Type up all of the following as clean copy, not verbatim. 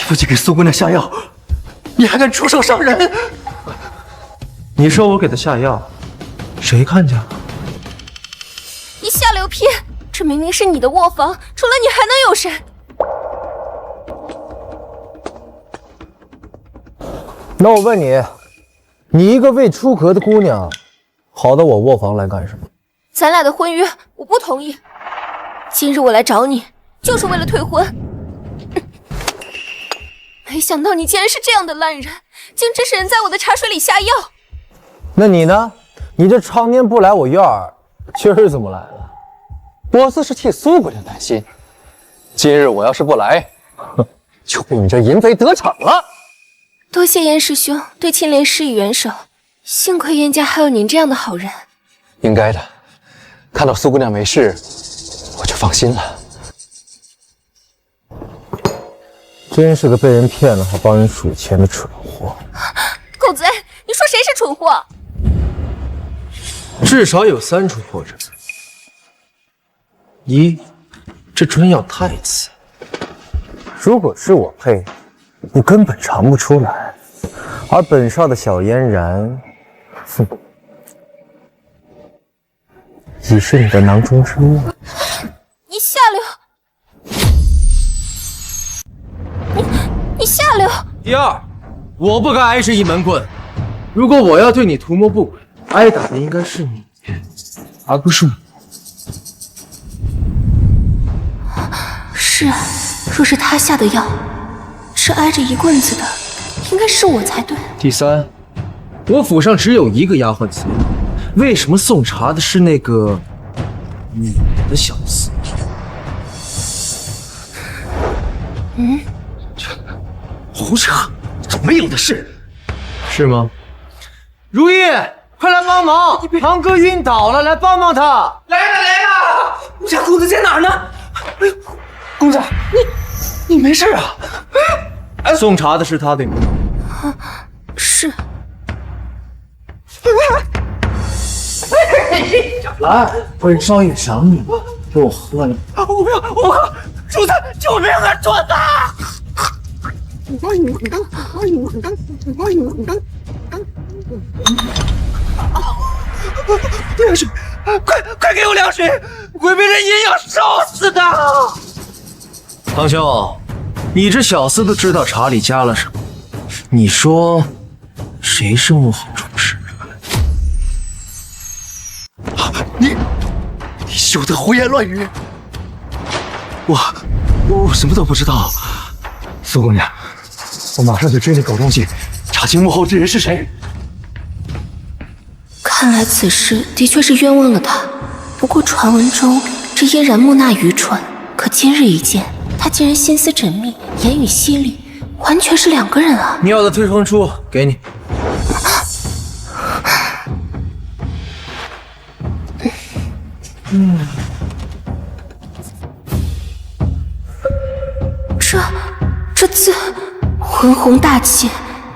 不仅给苏姑娘下药，你还敢出手伤人！你说我给她下药，谁看见了？你下流批！这明明是你的卧房，除了你还能有谁？那我问你，你一个未出阁的姑娘，跑到我卧房来干什么？咱俩的婚约我不同意。今日我来找你，就是为了退婚。没想到你竟然是这样的烂人，竟指使人在我的茶水里下药。那你呢？你这常年不来我院儿，今儿怎么来了？我自是替苏姑娘担心，今日我要是不来，就被你这淫贼得逞了。多谢燕师兄对青莲施以援手，幸亏燕家还有您这样的好人。应该的，看到苏姑娘没事，我就放心了。真是个被人骗了还帮人数钱的蠢货！狗贼，你说谁是蠢货？至少有3处破绽：一，这春药太次；如果是我配，你根本尝不出来。而本少的小嫣然，哼，已是你的囊中之物。你下流！你下流！第二，我不该挨这一闷棍。如果我要对你图谋不轨，挨打的应该是你，而不是我。是，若是他下的药，是挨着一棍子的，应该是我才对。第三，我府上只有一个丫鬟子，为什么送茶的是那个你的小厮？胡扯，这没有的事，是吗？如意，快来帮忙！堂哥晕倒了，来帮帮他！来了！我家公子在哪儿呢？哎呦，公子，你没事啊？送茶的是他对吗？是。来，本少爷想你了，给我喝了。我不要，我喝！主子，救命啊！主子！凉水，快给我凉水！会被这阴阳烧死的！堂兄，你这小厮都知道茶里加了什么，你说谁是幕后主使？你休得胡言乱语！我什么都不知道。苏姑娘，我马上就追那狗东西，查清幕后之人是谁。看来此事的确是冤枉了他。不过传闻中这嫣然木讷愚蠢，可今日一见，他竟然心思缜密，言语犀利，完全是两个人啊！你要的退婚书给你。这字浑宏大气，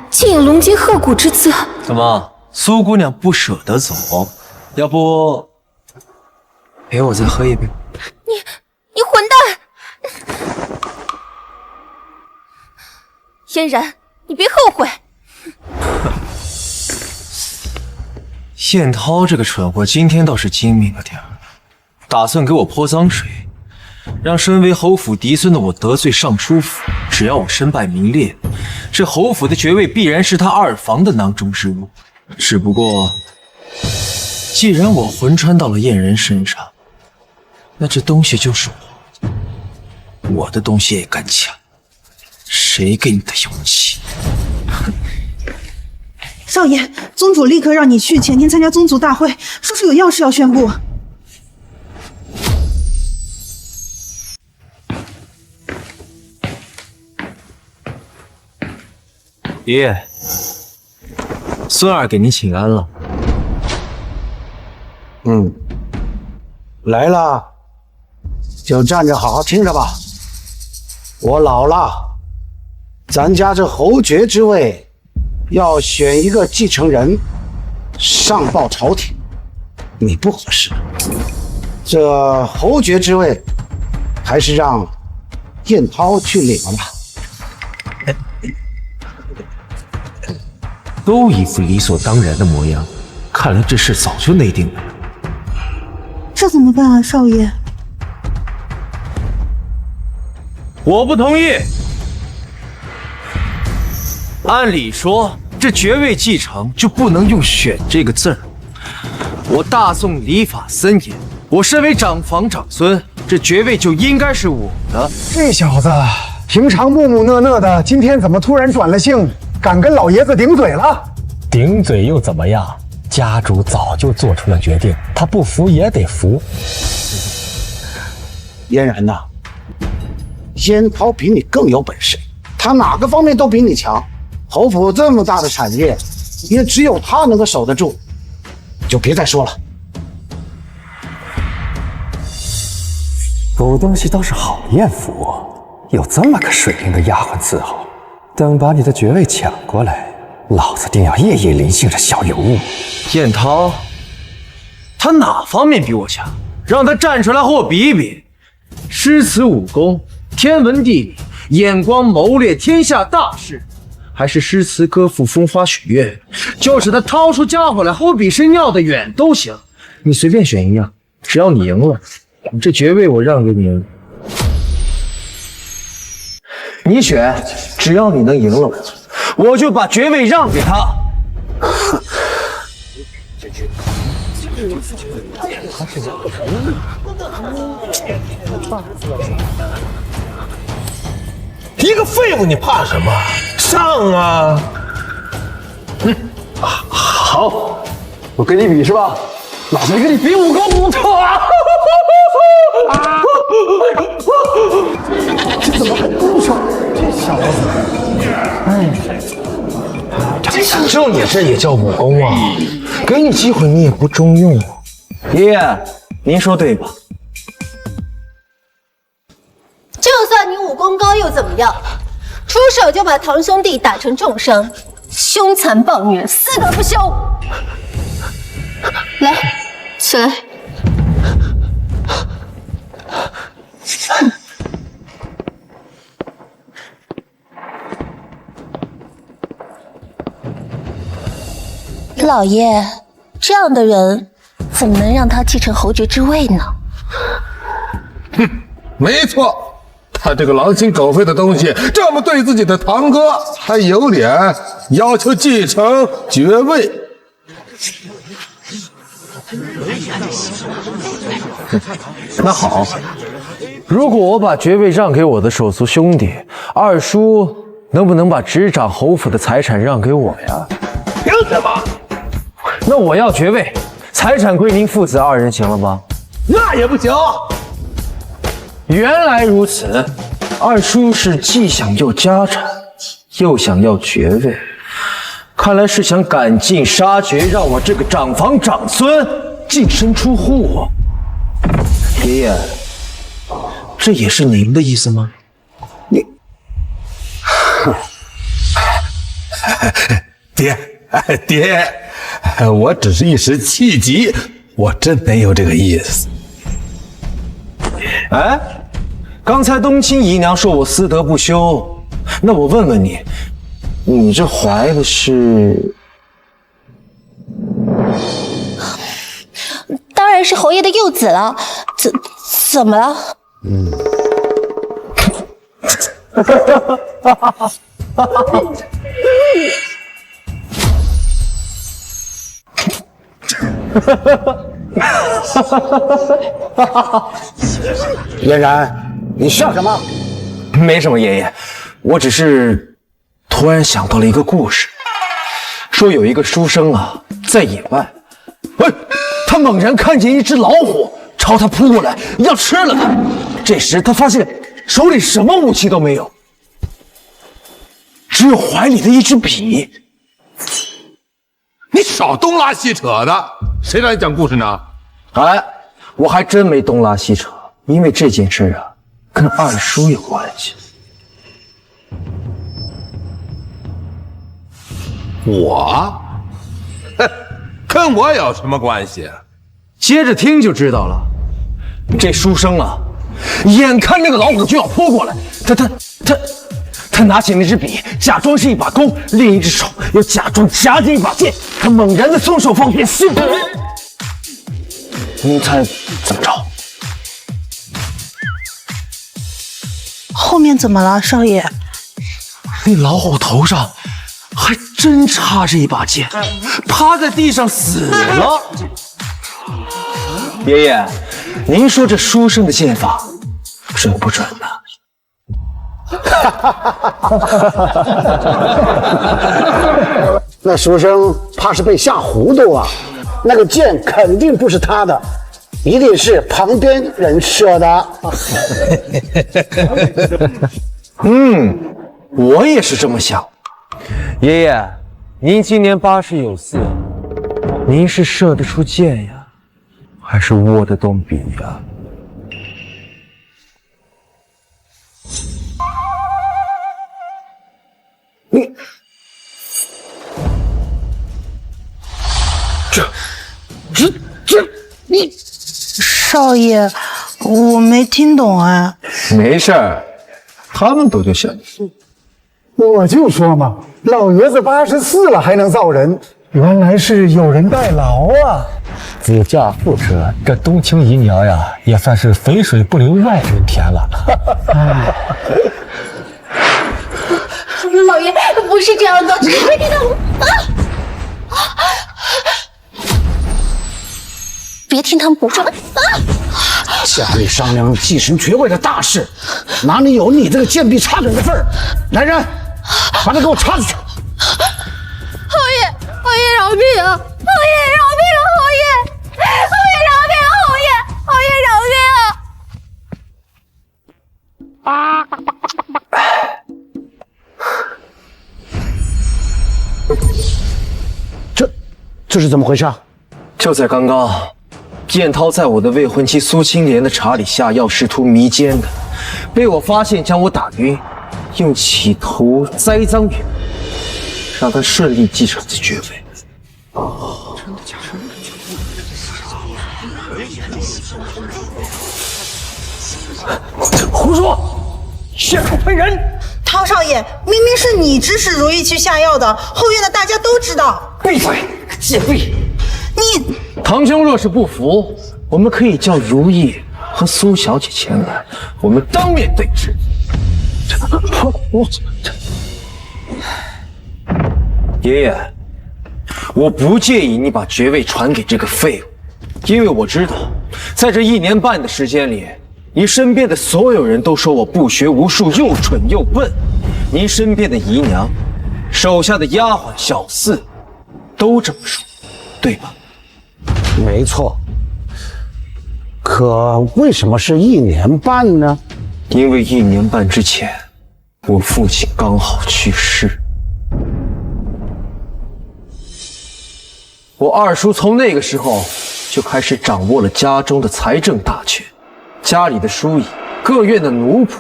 竟有龙筋鹤骨之姿。怎么，苏姑娘不舍得走？要不陪我再喝一杯？你混蛋！嫣然，你别后悔。燕涛这个蠢货今天倒是精明了点儿，打算给我泼脏水，让身为侯府嫡孙的我得罪尚书府。只要我身败名裂，这侯府的爵位必然是他二房的囊中之物。只不过，既然我魂穿到了燕人身上，那这东西就是我的，我的东西也敢抢，谁给你的勇气？少爷，宗主立刻让你去前天参加宗族大会，说是有要事要宣布。爷爷，孙儿给您请安了。来了，就站着好好听着吧。我老了，咱家这侯爵之位要选一个继承人，上报朝廷，你不合适。这侯爵之位，还是让燕涛去领了吧。都一副理所当然的模样，看来这事早就内定了。这怎么办啊，少爷？我不同意。按理说，这爵位继承就不能用“选”这个字儿。我大宋礼法森严，我身为长房长孙，这爵位就应该是我的。这小子平常木木讷讷的，今天怎么突然转了性，敢跟老爷子顶嘴了？顶嘴又怎么样？家主早就做出了决定，他不服也得服。嫣然呐，燕涛比你更有本事，他哪个方面都比你强。侯府这么大的产业，也只有他能够守得住，就别再说了。狗东西倒是好艳福，有这么个水灵的丫鬟伺候。等把你的爵位抢过来，老子定要夜夜临幸这小尤物。燕涛，他哪方面比我强？让他站出来和我比一比。诗词武功、天文地理、眼光谋略天下大事，还是诗词歌赋风花雪月？就是他掏出家伙来和我比谁尿得远都行，你随便选一样，只要你赢了，你这爵位我让给你。你选，只要你能赢了我就把爵位让给他。一个废物，你怕什么？上啊！好，我跟你比是吧？老子跟你比武功不错啊！这怎么还不上？这小子，就你这也叫武功啊？给你机会你也不中用。爷爷，您说对吧？就算你武功高又怎么样？出手就把堂兄弟打成重伤，凶残暴虐，私德不修。来，起来。老爷，这样的人怎么能让他继承侯爵之位呢？没错，他这个狼心狗肺的东西，这么对自己的堂哥，还有脸要求继承爵位。那好，如果我把爵位让给我的手足兄弟，二叔能不能把执掌侯府的财产让给我呀？凭什么？那我要爵位，财产归您父子二人，行了吗？那也不行。原来如此，二叔是既想要家产，又想要爵位，看来是想赶尽杀绝，让我这个长房长孙净身出户。爷爷，这也是您的意思吗？爹，我只是一时气急，我真没有这个意思。哎，刚才冬青姨娘说我私德不修，那我问问你，你这怀的是？当然是侯爷的幼子了，怎么了？嫣然，你笑什么？没什么，爷爷，我只是突然想到了一个故事，说有一个书生啊，在野外，他猛然看见一只老虎朝他扑过来，要吃了他。这时他发现手里什么武器都没有，只有怀里的一支笔。你少东拉西扯的，谁让你讲故事呢？哎，我还真没东拉西扯，因为这件事啊，跟二叔有关系。我？跟我有什么关系？接着听就知道了。这书生啊，眼看那个老虎就要扑过来，他他拿起那支笔，假装是一把弓，另一只手又假装夹着一把剑。他猛然的松手放电，咻！您猜怎么着？后面怎么了，少爷？那老虎头上还真插着一把剑，趴在地上死了。爷爷，您说这书生的剑法准不准呢？那书生怕是被吓糊涂了，那个箭肯定不是他的，一定是旁边人射的。我也是这么想。爷爷，您今年80有4，您是射得出箭呀，还是握得动笔呀？你少爷，我没听懂哎。没事儿，他们都就像你。我就说嘛，老爷子84了还能造人，原来是有人代劳啊！自嫁父者，这冬青姨娘呀，也算是肥水不流外人田了。老爷不是这样的，别听他别听他们胡说。家里商量继承爵位的大事，哪里有你这个贱婢插嘴的份儿？来人，把他给我插出去！侯爷饶命啊！侯爷饶命啊！侯爷饶命啊！侯爷饶命啊！这是怎么回事啊？就在刚刚，燕涛在我的未婚妻苏青莲的茶里下药，试图迷奸的，被我发现，将我打晕，又企图栽赃于我，让他顺利继承爵位。真的假的？胡说！血口喷人！汤少爷，明明是你指使如意去下药的，后院的大家都知道。闭嘴，贱婢！你堂兄若是不服，我们可以叫如意和苏小姐前来，我们当面对质。爷爷，我不介意你把爵位传给这个废物，因为我知道，在这1年半的时间里，你身边的所有人都说我不学无术，又蠢又笨。您身边的姨娘、手下的丫鬟、小厮，都这么说，对吧？没错。可为什么是1年半呢？因为1年半之前，我父亲刚好去世。我二叔从那个时候就开始掌握了家中的财政大权，家里的输赢、各院的奴仆，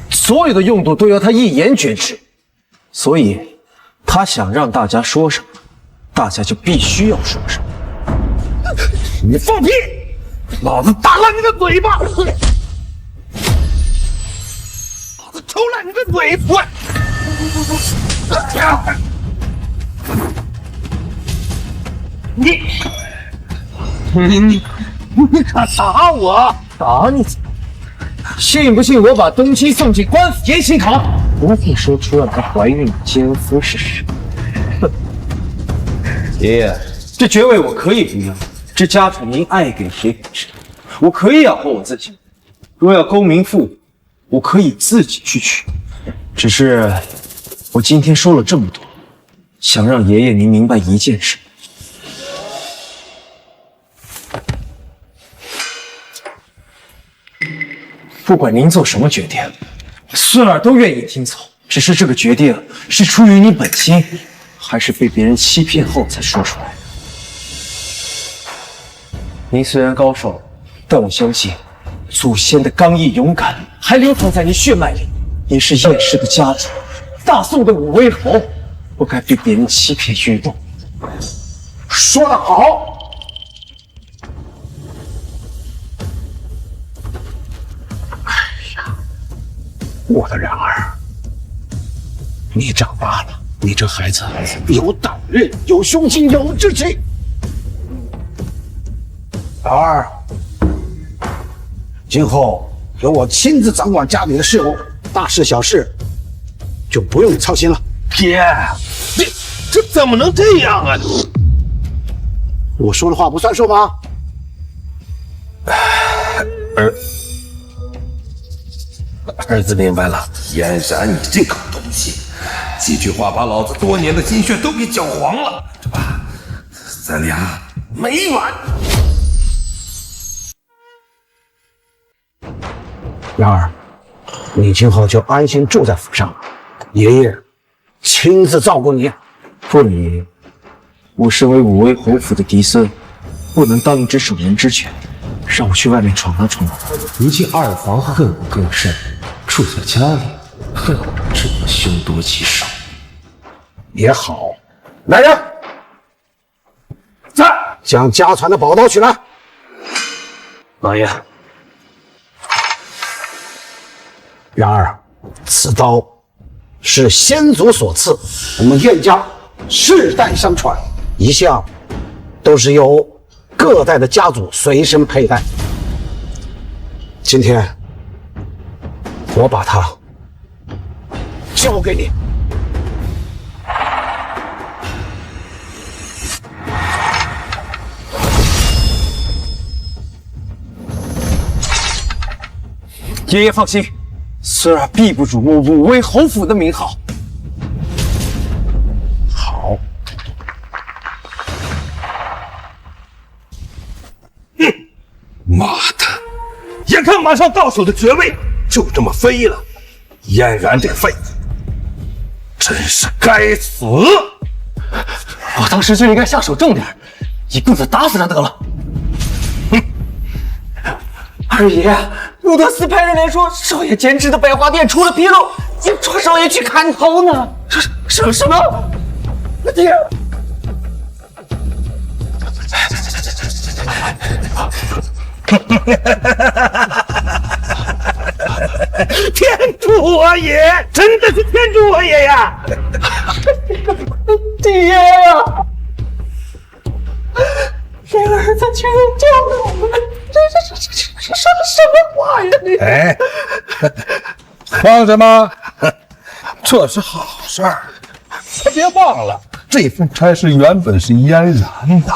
所有的用度都由他一言决定。所以，他想让大家说什么，大家就必须要说什么。你放屁！老子打烂你的嘴巴！老子抽烂你的嘴！你敢打我？打你！信不信我把冬青送进官府严刑堂？不必说出让她怀孕的奸夫是谁。爷爷，这爵位我可以不要，这家产您爱给谁给谁。我可以养活我自己，若要功名富贵，我可以自己去取。只是我今天说了这么多，想让爷爷您明白一件事。不管您做什么决定，孙儿都愿意听从。只是这个决定是出于你本心，还是被别人欺骗后才说出来的？您虽然高寿，但我相信祖先的刚毅勇敢还流淌在您血脉里。您是燕氏的家主，大宋的武威侯，不该被别人欺骗愚弄。说得好！我的然儿，你长大了，你这孩子有胆略，有雄心，有志气。老二，今后由我亲自掌管家里的事务，大事小事就不用你操心了。爹，这怎么能这样啊？我说的话不算数吗？儿子明白了，嫣然，你这个东西，几句话把老子多年的心血都给搅黄了，这吧，咱俩没完。然而，你今后就安心住在府上，爷爷亲自照顾你。不理，我身为武威侯府的嫡孙，不能当一只手人之犬，让我去外面闯荡闯荡。如今二房恨我更甚，住在家里恨我这么凶多吉少。也好，来人，在将家传的宝刀取来。老爷。然而，此刀是先祖所赐，我们燕家世代相传，一向都是由各代的家族随身佩戴。今天，我把它交给你。爷爷放心，孙儿必不辱没武威侯府的名号。好。妈的！眼看马上到手的爵位就这么飞了，嫣然这废物，真是该死！我当时就应该下手重点，一棍子打死他得了。二爷，路德斯派人来说，少爷监制的百花店出了纰漏，要抓少爷去砍头呢。什么？我爹！天助我也！真的是天助我也呀！爹呀！这儿子居然救了我们，这什么话呀你？哎，慌什么？这是好事儿。可别忘了，这份差事原本是嫣然的，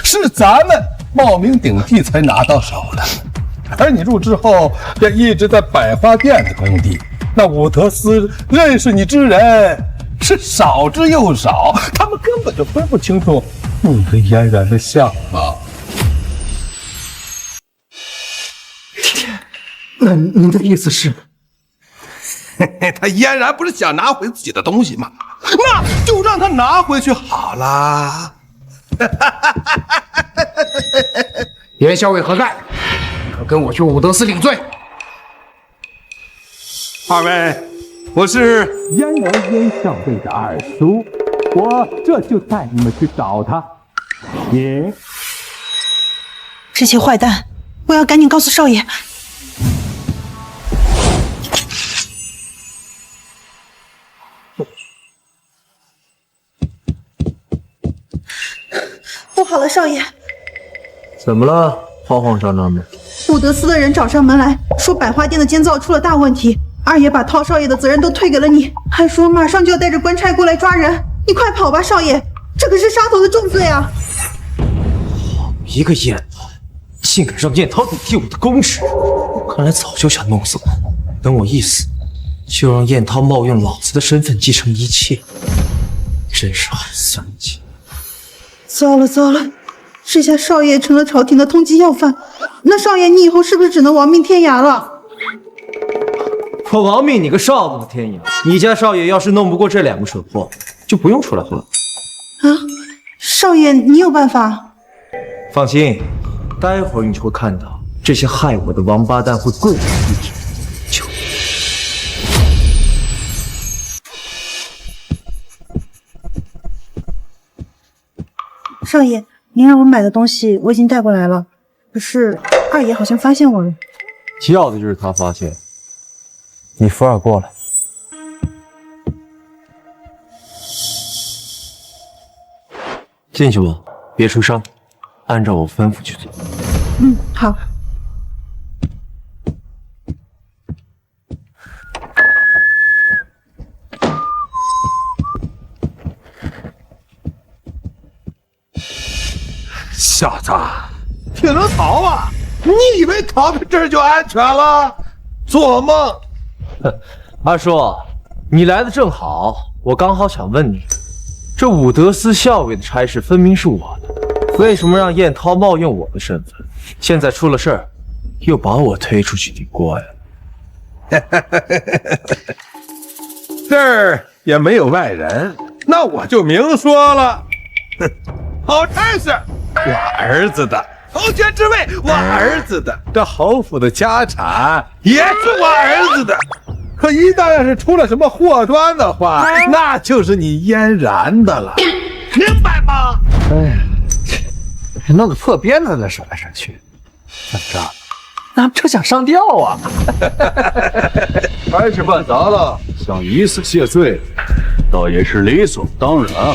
是咱们冒名顶替才拿到手的。而你入职后便一直在百花店的工地，那伍德斯认识你之人是少之又少，他们根本就分不清楚你和嫣然的相貌。那您的意思是？他嫣然不是想拿回自己的东西吗？那就让他拿回去好啦。严校尉何在？可跟我去伍德斯领罪。二位，我是嫣然燕校尉的二叔，我这就带你们去找他。爷，这些坏蛋，我要赶紧告诉少爷。不好了，少爷！怎么了？慌慌张张的。伍德斯的人找上门来说，百花店的监造出了大问题，二爷把涛少爷的责任都推给了你，还说马上就要带着官差过来抓人。你快跑吧，少爷！这可是杀头的重罪啊！好一个燕兰，竟敢让燕涛顶替我的公职！看来早就想弄死我。等我一死，就让燕涛冒用老子的身份继承一切。真是很算计。糟了糟了，这下少爷成了朝廷的通缉要犯，那少爷你以后是不是只能亡命天涯了？我亡命你个少子的天涯！你家少爷要是弄不过这两个蠢货，就不用出来混了。啊，少爷你有办法？放心，待会儿你就会看到这些害我的王八蛋会跪在地上求你。少爷，您让我买的东西我已经带过来了，可是二爷好像发现我了。要的就是他发现。你扶尔过来。进去吧，别出声，按照我吩咐去做。嗯，好。小子，挺能逃啊！你以为逃到这儿就安全了？做梦！二叔，你来的正好，我刚好想问你，这武德司校尉的差事分明是我的，为什么让燕涛冒用我的身份？现在出了事儿，又把我推出去顶锅呀？这儿也没有外人，那我就明说了。好差事，我儿子的；侯爵之位，我儿子的；这侯府的家产也是我儿子的。可一旦要是出了什么祸端的话，那就是你嫣然的了，明白吗？哎呀，这弄得破鞭子在甩来甩去，怎么着？咱们这想上吊啊！差事办砸了，想一死谢罪，倒也是理所当然。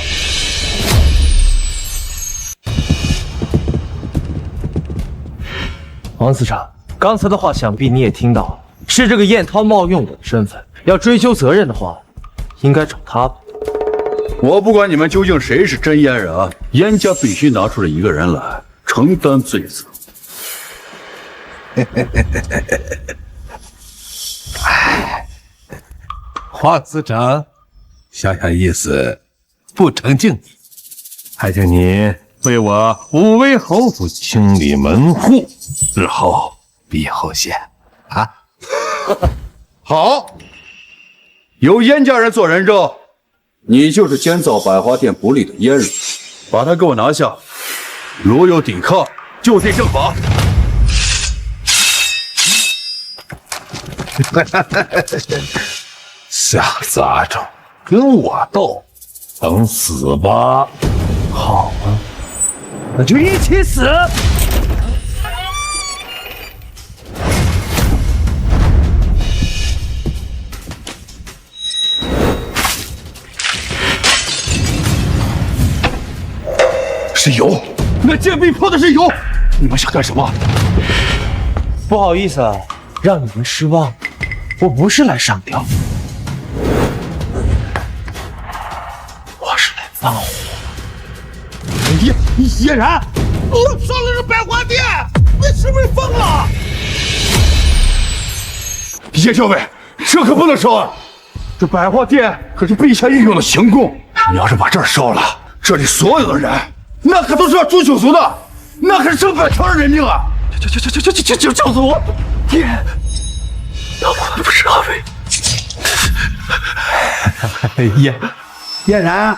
王司长，刚才的话想必你也听到了，是这个燕涛冒用我的身份，要追究责任的话，应该找他吧。我不管你们究竟谁是真燕然，燕家必须拿出来一个人来承担罪责。哎，黄司长，想想意思，不成敬你，还请您为我武威侯府清理门户，日后必后谢啊！好，由燕家人做人证，你就是监造百花店不利的燕人，把他给我拿下，如有抵抗，就地正法。小杂种，跟我斗，等死吧！好啊，那就一起死！是油，那剑壁泼的是油，你们想干什么？不好意思啊，让你们失望，我不是来上吊，我是来放火。嫣然，我烧了这百花店，你是不是疯了？叶校尉，这可不能烧啊！这百花店可是陛下御用的行宫，你要是把这儿烧了，这里所有的人，那可都是要诛九族的，那可是正反挑人人命啊！教主，爹，那我不是二位。嫣然，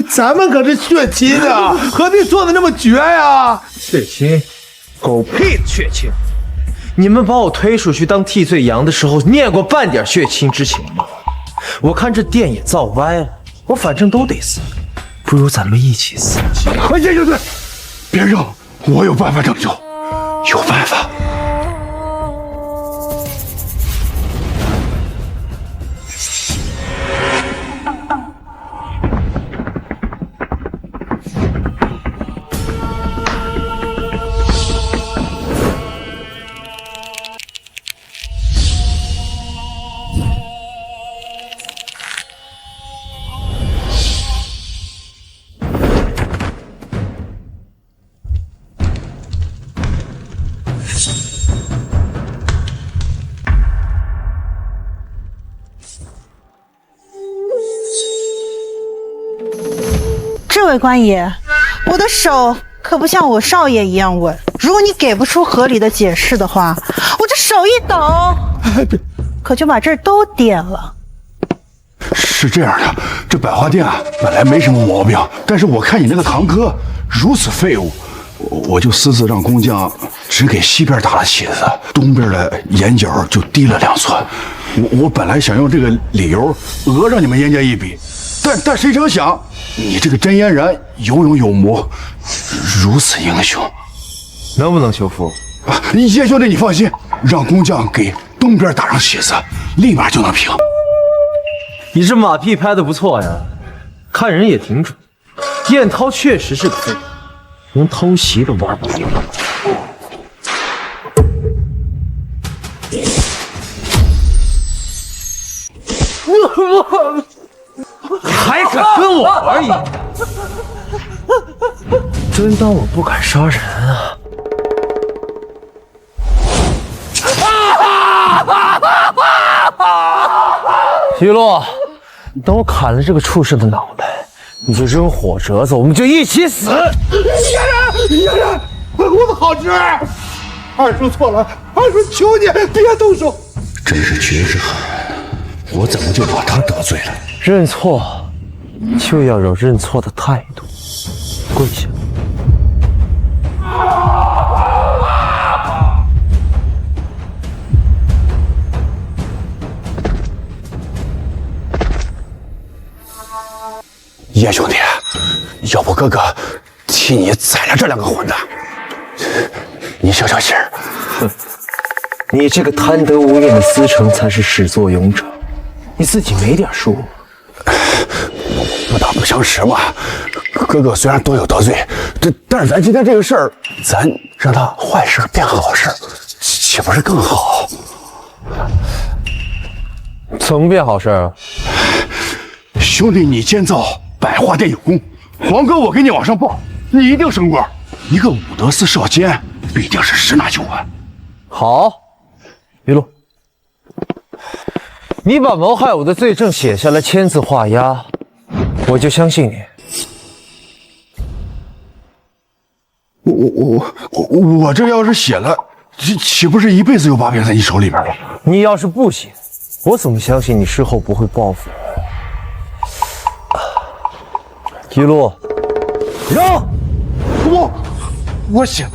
咱们可是血亲啊，何必做的那么绝呀？血亲，狗屁的血亲！你们把我推出去当替罪羊的时候，念过半点血亲之情吗？我看这店也造歪了，我反正都得死，不如咱们一起死。对，别扔，我有办法拯救，有办法。这位官爷，我的手可不像我少爷一样稳。如果你给不出合理的解释的话，我这手一抖，可就把这儿都点了。是这样的，这百花店啊，本来没什么毛病，但是我看你那个堂哥如此废物，我就私自让工匠只给西边打了起子，东边的眼角就低了2寸。我本来想用这个理由讹上你们燕家一笔，但谁成想，你这个真嫣然有勇有谋，如此英雄，能不能修复？叶兄弟你放心，让工匠给东边打上起子，立马就能平。你这马屁拍得不错呀，看人也挺准。燕涛确实是个废物，连偷袭都玩不了。还敢跟我玩一真当我不敢杀人啊！一路，等我砍了这个畜生的脑袋，你就扔火折子，我们就一起死！嫣然，我的好侄儿，二叔错了，二叔求你别动手。真是绝世好人，我怎么就把他得罪了？认错就要有认错的态度，跪下。叶兄弟，要不哥哥替你宰了这两个混蛋，你消消气儿。哼，你这个贪得无厌的司城才是始作俑者，你自己没点数？不打不相识嘛。哥哥虽然多有得罪，但是咱今天这个事儿，咱让他坏事变好事，岂不是更好？怎么变好事啊？兄弟，你建造百花店有功，黄哥我给你往上报，你一定升官。一个武德寺少监，必定是十拿九稳。好，一路，你把谋害我的罪证写下来，签字画押，我就相信你。我这要是写了，这岂不是一辈子又把柄在你手里边了？你要是不写，我怎么相信你事后不会报复我？一路，让我写。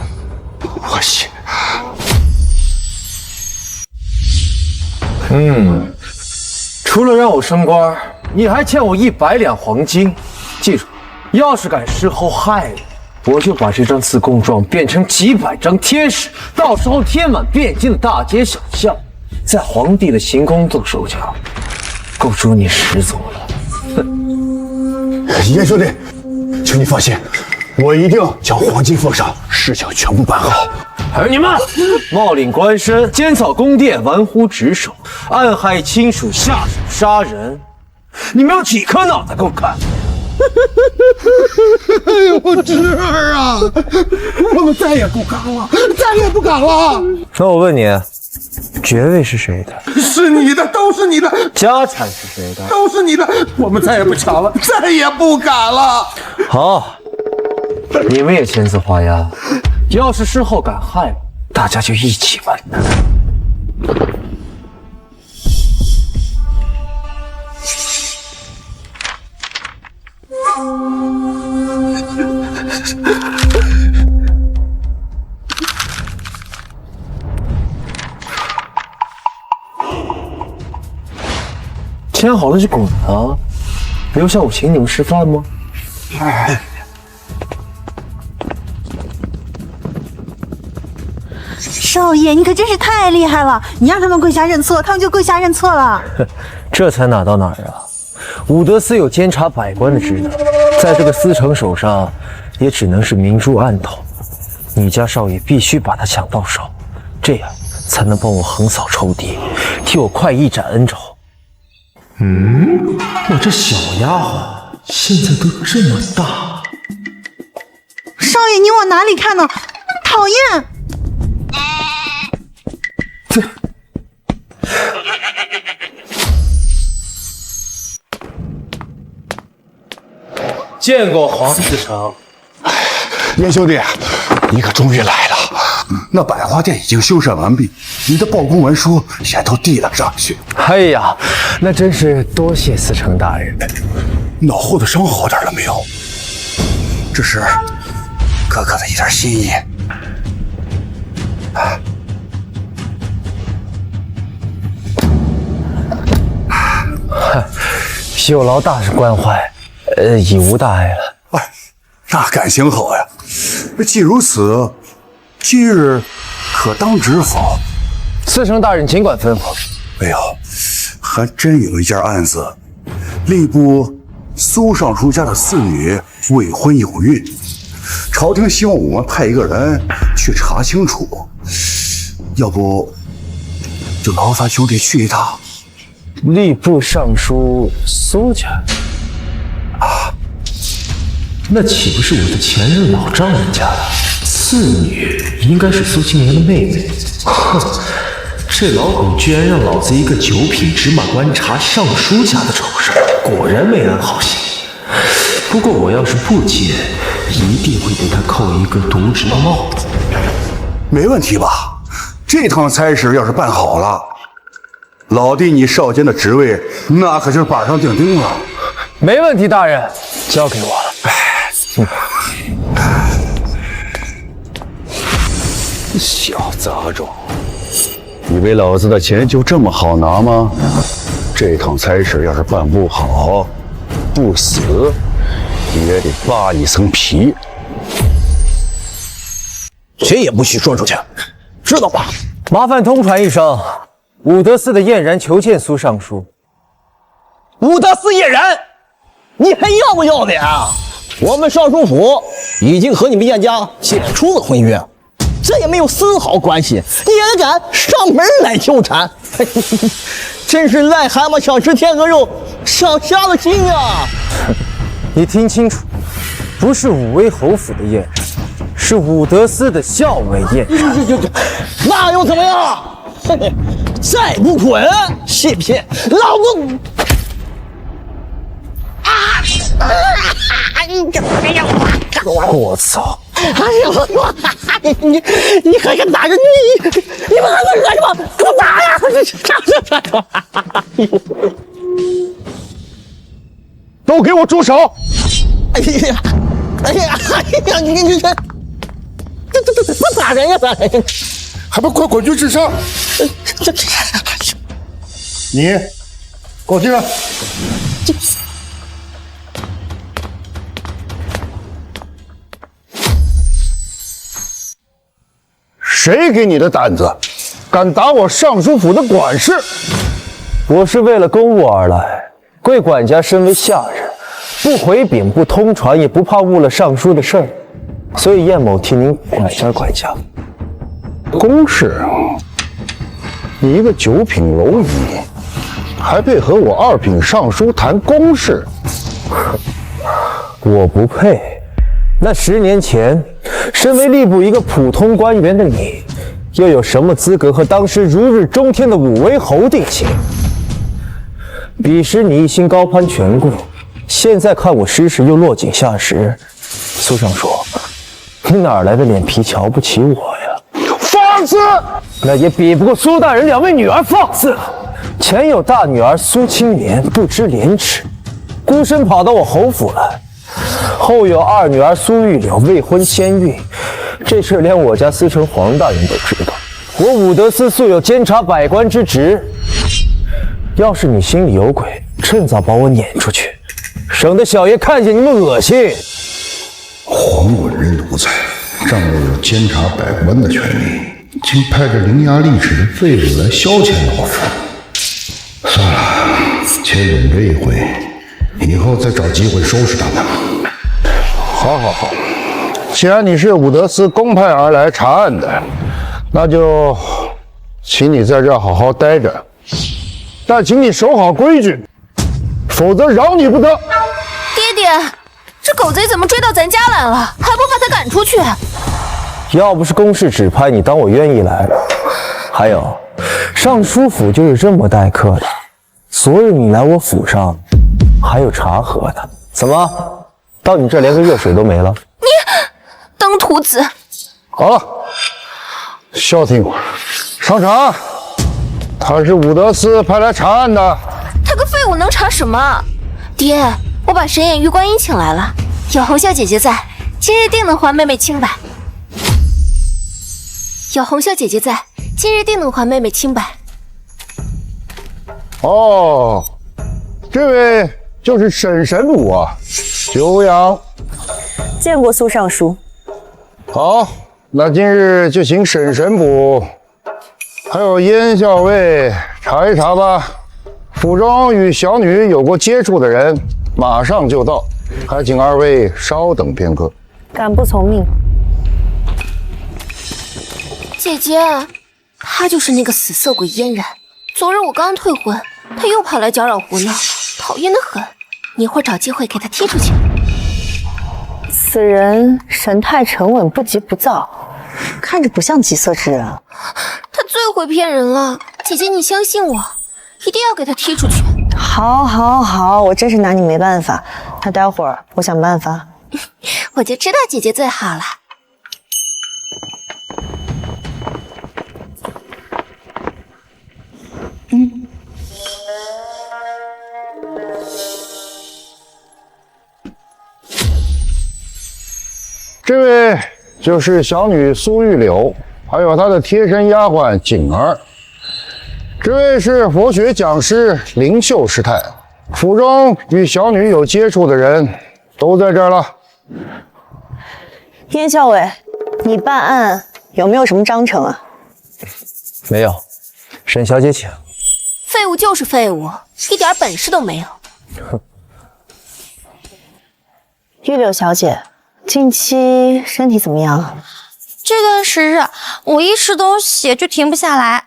除了让我升官，你还欠我100两黄金。记住，要是敢事后害我，我就把这张自供状变成几百张贴纸，到时候贴满汴京的大街小巷，在皇帝的行宫做手脚，够诛你10族了。严兄弟，请你放心，我一定将黄金奉上，事情全部办好。还有你们，冒领官身，奸草宫殿，玩忽职守，暗害亲属，下手杀人，你们有几颗脑袋给我看？哎呦，我侄儿啊，我们再也不敢了，再也不敢了。那我问你，爵位是谁的？是你的，都是你的。家产是谁的？都是你的。我们再也不抢了，再也不敢了。好，你们也签字画押。要是事后敢害我，大家就一起完蛋。签好了就滚啊！留下我请你们吃饭吗？少爷，你可真是太厉害了！你让他们跪下认错，他们就跪下认错了。这才哪到哪儿啊！武德司有监察百官的职能，在这个司城手上，也只能是明珠暗投。你家少爷必须把他抢到手，这样才能帮我横扫仇敌，替我快一展恩仇。我这小丫鬟现在都这么大，少爷，你往哪里看呢？讨厌！见过黄司城。严兄弟，你可终于来了。那百花殿已经修缮完毕，你的报功文书也都递了上去。哎呀，那真是多谢司城大人。脑后的伤好点了没有？这是哥哥的一点心意。有劳大人关怀，已无大碍了。哎，那感情好呀。既如此，今日可当值否？司城大人尽管吩咐。哎呦，还真有一件案子，吏部苏尚书家的四女未婚有孕，朝廷希望我们派一个人去查清楚，要不就劳烦兄弟去一趟。吏部尚书苏家啊，那岂不是我的前任老丈人家的次女？应该是苏青年的妹妹。哼，这老狗居然让老子一个九品芝麻官查尚书家的丑事，果然没安好心。不过我要是不接，一定会给他扣一个渎职的帽子。没问题吧？这趟差事要是办好了，老弟你少监的职位那可就是板上钉钉了。没问题，大人，交给我了。小杂种，以为老子的钱就这么好拿吗？这趟差事要是办不好，不死也得扒一层皮。谁也不许说出去，知道吧？麻烦通传一声，武德寺的晏然求见苏尚书。武德寺晏然，你还要不要脸啊？我们尚书府已经和你们晏家解除了婚约，这也没有丝毫关系，你也敢上门来纠缠，真是癞蛤蟆想吃天鹅肉，想瞎了心啊！你听清楚，不是武威侯府的晏然，是武德司的校尉晏然。那又怎么样？再不滚，信不信老子？我操！哎呀，你还敢打人？你们还能干什么？给我打呀！都给我住手！哎呀，你这打人呀！打人！还不快滚去治伤！你，给我进来！谁给你的胆子，敢打我尚书府的管事？我是为了公务而来，贵管家身为下人，不回禀、不通传，也不怕误了尚书的事儿，所以晏某替您管家。公事？你一个九品蝼蚁，还配和我二品尚书谈公事？我不配。那10年前，身为吏部一个普通官员的你，又有什么资格和当时如日中天的武威侯定亲？彼时你一心高攀权贵，现在看我失时又落井下石。苏尚书，你哪来的脸皮瞧不起我呀？放肆！那也比不过苏大人2位女儿放肆。前有大女儿苏青莲不知廉耻，孤身跑到我侯府来。后有二女儿苏玉柳未婚先孕，这事连我家司城黄大人都知道。我武德司素有监察百官之职，要是你心里有鬼，趁早把我撵出去，省得小爷看见你们恶心。黄滚人奴才，仗着有监察百官的权利，竟派着伶牙俐齿的废物来消遣老夫。算了，且忍这一回，以后再找机会收拾他们。好，既然你是武德司公派而来查案的，那就请你在这儿好好待着，但请你守好规矩，否则饶你不得。爹爹，这狗贼怎么追到咱家来了，还不把他赶出去？要不是公事指派你当我愿意来了，还有尚书府就是这么待客的，昨日你来我府上还有茶喝呢，怎么到你这连个热水都没了？你登徒子！好了，消停一会儿。上场，他是武德司派来查案的。他个废物能查什么？爹，我把神眼玉观音请来了，有红笑姐姐在，今日定能还妹妹清白。有红笑姐姐在，今日定能还妹妹清白。哦，这位就是沈神母啊，久仰。见过苏尚书。好，那今日就请沈神母还有燕校尉查一查吧。府中与小女有过接触的人，马上就到，还请二位稍等片刻。敢不从命？姐姐，他就是那个死色鬼嫣然。昨日我刚退婚，他又跑来搅扰胡闹，讨厌的很。你一会儿找机会给他踢出去。此人神态沉稳，不急不躁，看着不像急色之人。他最会骗人了，姐姐你相信我，一定要给他踢出去。好，好，好，我真是拿你没办法。那待会儿我想办法。我就知道姐姐最好了。这位就是小女苏玉柳，还有她的贴身丫鬟锦儿。这位是佛学讲师灵秀师太，府中与小女有接触的人都在这儿了。燕校尉，你办案有没有什么章程啊？没有，沈小姐请。废物就是废物，一点本事都没有。玉柳小姐，近期身体怎么样？这段时日我一吃东西就停不下来，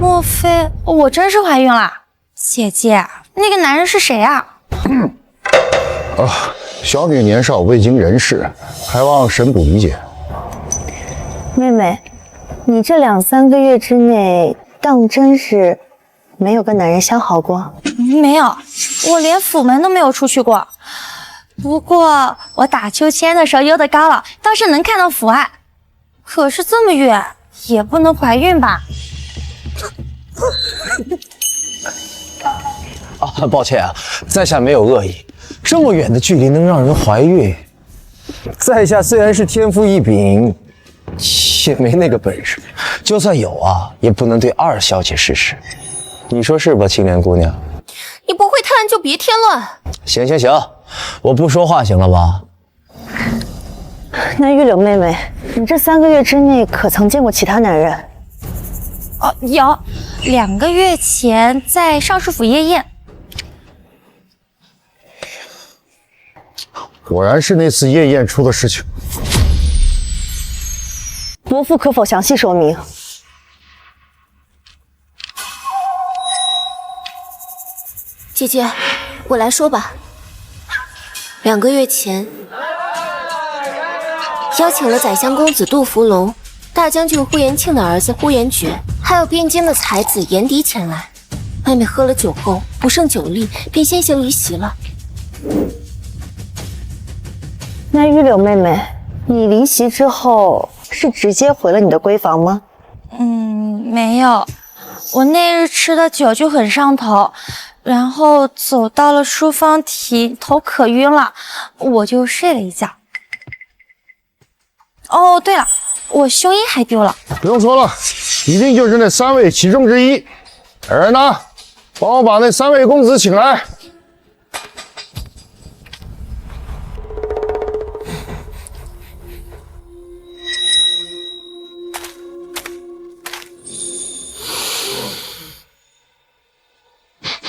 莫非我真是怀孕了？姐姐，那个男人是谁啊？小女年少未经人事，还望神不理解。妹妹，你这2-3个月之内当真是没有跟男人相好过？没有，我连府门都没有出去过。不过我打秋千的时候游得高了，倒是能看到府外。可是这么远也不能怀孕吧？抱歉啊，在下没有恶意。这么远的距离能让人怀孕，在下虽然是天赋异禀，也没那个本事。就算有啊，也不能对二小姐试试。你说是吧，青莲姑娘？你不会探就别添乱。行，我不说话行了吧？那玉柳妹妹，你这3个月之内可曾见过其他男人？有，2个月前在尚书府夜宴。果然是那次夜宴出的事情。伯父可否详细说明？姐姐，我来说吧。2个月前，邀请了宰相公子杜福龙、大将军呼延庆的儿子呼延觉，还有汴京的才子严迪前来。妹妹喝了酒后不胜酒力，便先行离席了。那玉柳妹妹，你离席之后是直接回了你的闺房吗？没有，我那日吃的酒就很上头，然后走到了书房体，头可晕了，我就睡了一觉。哦，对了，我胸衣还丢了。不用说了，一定就是那3位其中之一。儿呢，帮我把那3位公子请来。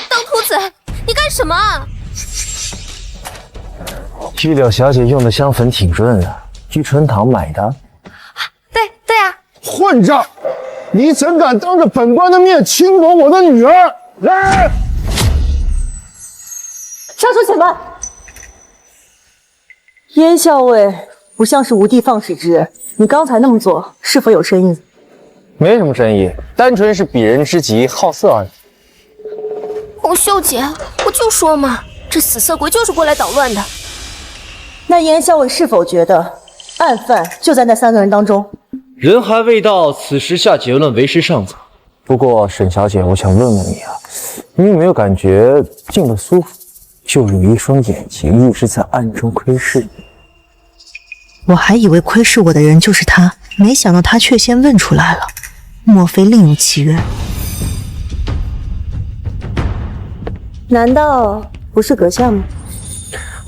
当徒子，你干什么啊？玉柳小姐用的香粉挺润啊，聚春堂买的。对啊，混账！你怎敢当着本官的面轻薄我的女儿？来！上书且慢。燕校尉不像是无的放矢之人，你刚才那么做是否有深意？没什么深意，单纯是鄙人之极，好色而已。红秀姐，我就说嘛，这死色鬼就是过来捣乱的。那燕校尉是否觉得案犯就在那3个人当中？人还未到，此时下结论为时尚早。不过沈小姐，我想问问你啊，你有没有感觉进了苏府，就有一双眼睛一直在暗中窥视你？我还以为窥视我的人就是他，没想到他却先问出来了，莫非另有其人？难道不是阁下吗？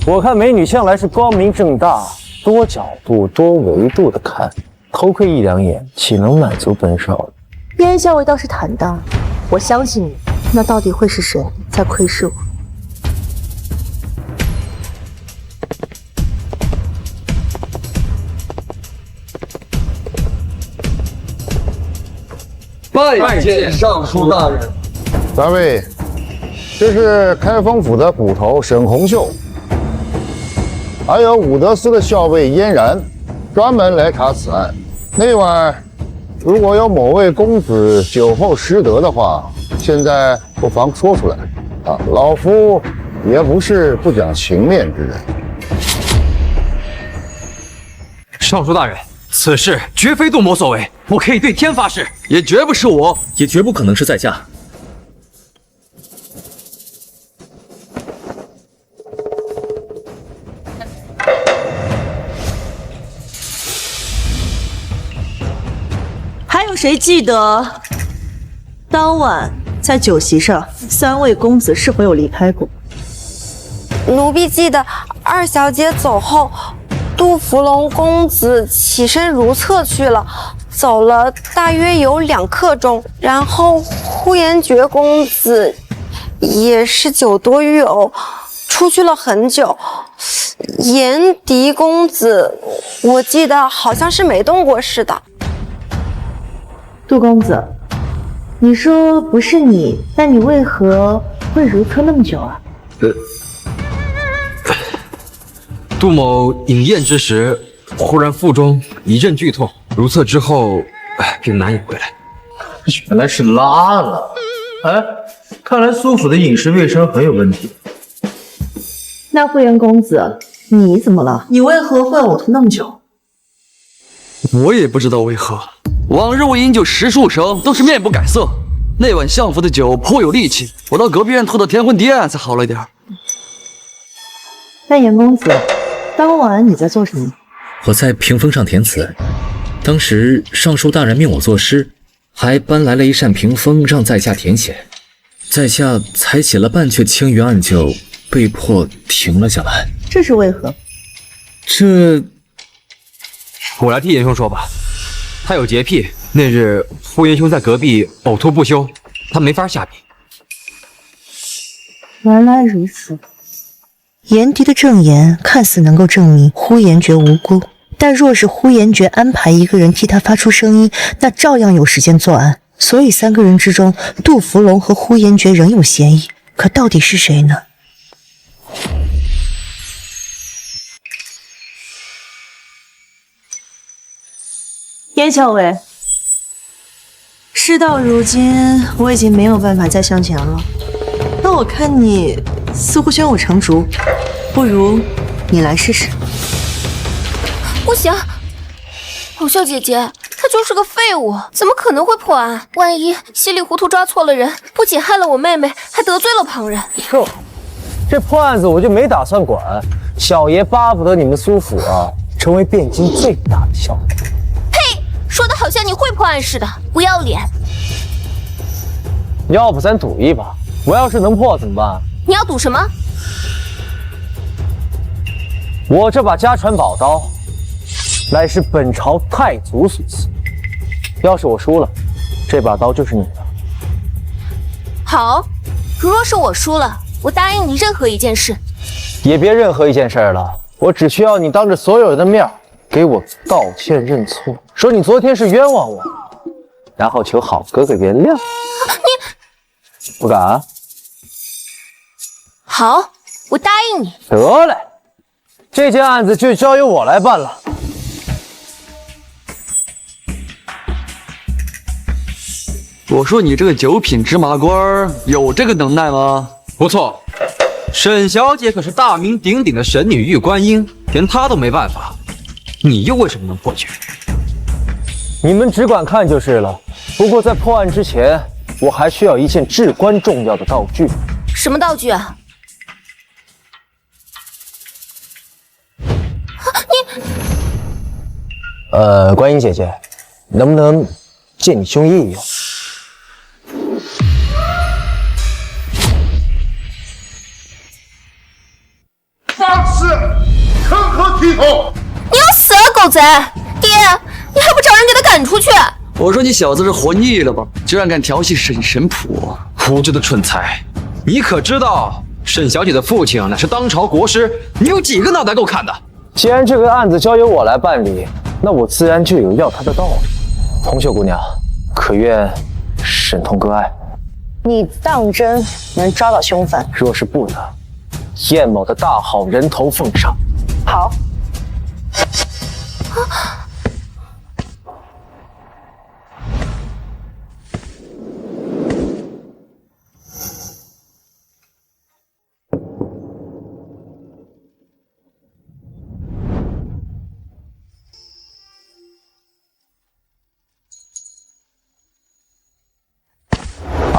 我看美女向来是光明正大，多角度、多维度的看，偷窥1-2眼，岂能满足本少？燕校尉倒是坦荡，我相信你。那到底会是谁在窥视我？拜见尚书大人。三位，这是开封府的捕头沈红秀，还有武德司的校尉嫣然，专门来查此案。那晚，如果有某位公子酒后失德的话，现在不妨说出来啊！老夫也不是不讲情面之人。尚书大人，此事绝非杜某所为，我可以对天发誓，也绝不是我，也绝不可能是在下。还有谁记得当晚在酒席上3位公子是否有离开过？奴婢记得二小姐走后，杜福龙公子起身如厕去了，走了大约有2刻钟，然后呼延觉公子也是酒多欲呕，出去了很久。炎狄公子，我记得好像是没动过似的。杜公子，你说不是你，那你为何会如厕那么久啊？杜某饮宴之时，忽然腹中一阵剧痛，如厕之后，便难以回来。原来是拉了。哎，看来苏府的饮食卫生很有问题。那呼延公子，你怎么了？你为何会呕吐那么久？我也不知道为何。往日我饮酒10数升，都是面不改色。那晚相府的酒颇有力气，我到隔壁院吐的天昏地暗才好了点。那严公子，当晚你在做什么？我在屏风上填词，当时尚书大人命我作诗，还搬来了一扇屏风让在下填写。在下才写了半阙青云案就被迫停了下来。这是为何？这……我来替严兄说吧。他有洁癖，那日呼延兄在隔壁呕吐不休，他没法下笔。原来如此。炎狄的证言看似能够证明呼延觉无辜，但若是呼延觉安排一个人替他发出声音，那照样有时间作案。所以3个人之中，杜福龙和呼延觉仍有嫌疑。可到底是谁呢？燕小伟，事到如今，我已经没有办法再向前了。但我看你似乎胸有成竹，不如你来试试。不行，偶秀姐姐，她就是个废物，怎么可能会破案？万一稀里糊涂抓错了人，不仅害了我妹妹，还得罪了旁人。这破案子我就没打算管。小爷巴不得你们苏府啊，成为汴京最大的笑话。说的好像你会破案似的，不要脸！要不咱赌一把，我要是能破怎么办？你要赌什么？我这把家传宝刀，乃是本朝太祖所赐。要是我输了，这把刀就是你的。好，如若是我输了，我答应你任何一件事。也别任何一件事了，我只需要你当着所有人的面给我道歉认错，说你昨天是冤枉我，然后求好哥哥原谅。你不敢啊？好，我答应你。得嘞，这件案子就交由我来办了。我说你这个九品芝麻官有这个能耐吗？不错，沈小姐可是大名鼎鼎的神女玉观音，连她都没办法。你又为什么能破局？你们只管看就是了。不过在破案之前，我还需要一件至关重要的道具。什么道具啊？你……观音姐姐，能不能借你胸衣一用？放肆！成何体统！你要死啊，狗贼！爹，你还不找人给他赶出去？我说你小子是活腻了吧？居然敢调戏沈神甫！无知的蠢材！你可知道沈小姐的父亲乃是当朝国师，你有几个脑袋够看的？既然这个案子交由我来办理，那我自然就有要他的道理。红袖姑娘，可愿沈痛割爱。你当真能抓到凶犯？若是不能，燕某的大号人头奉上。好。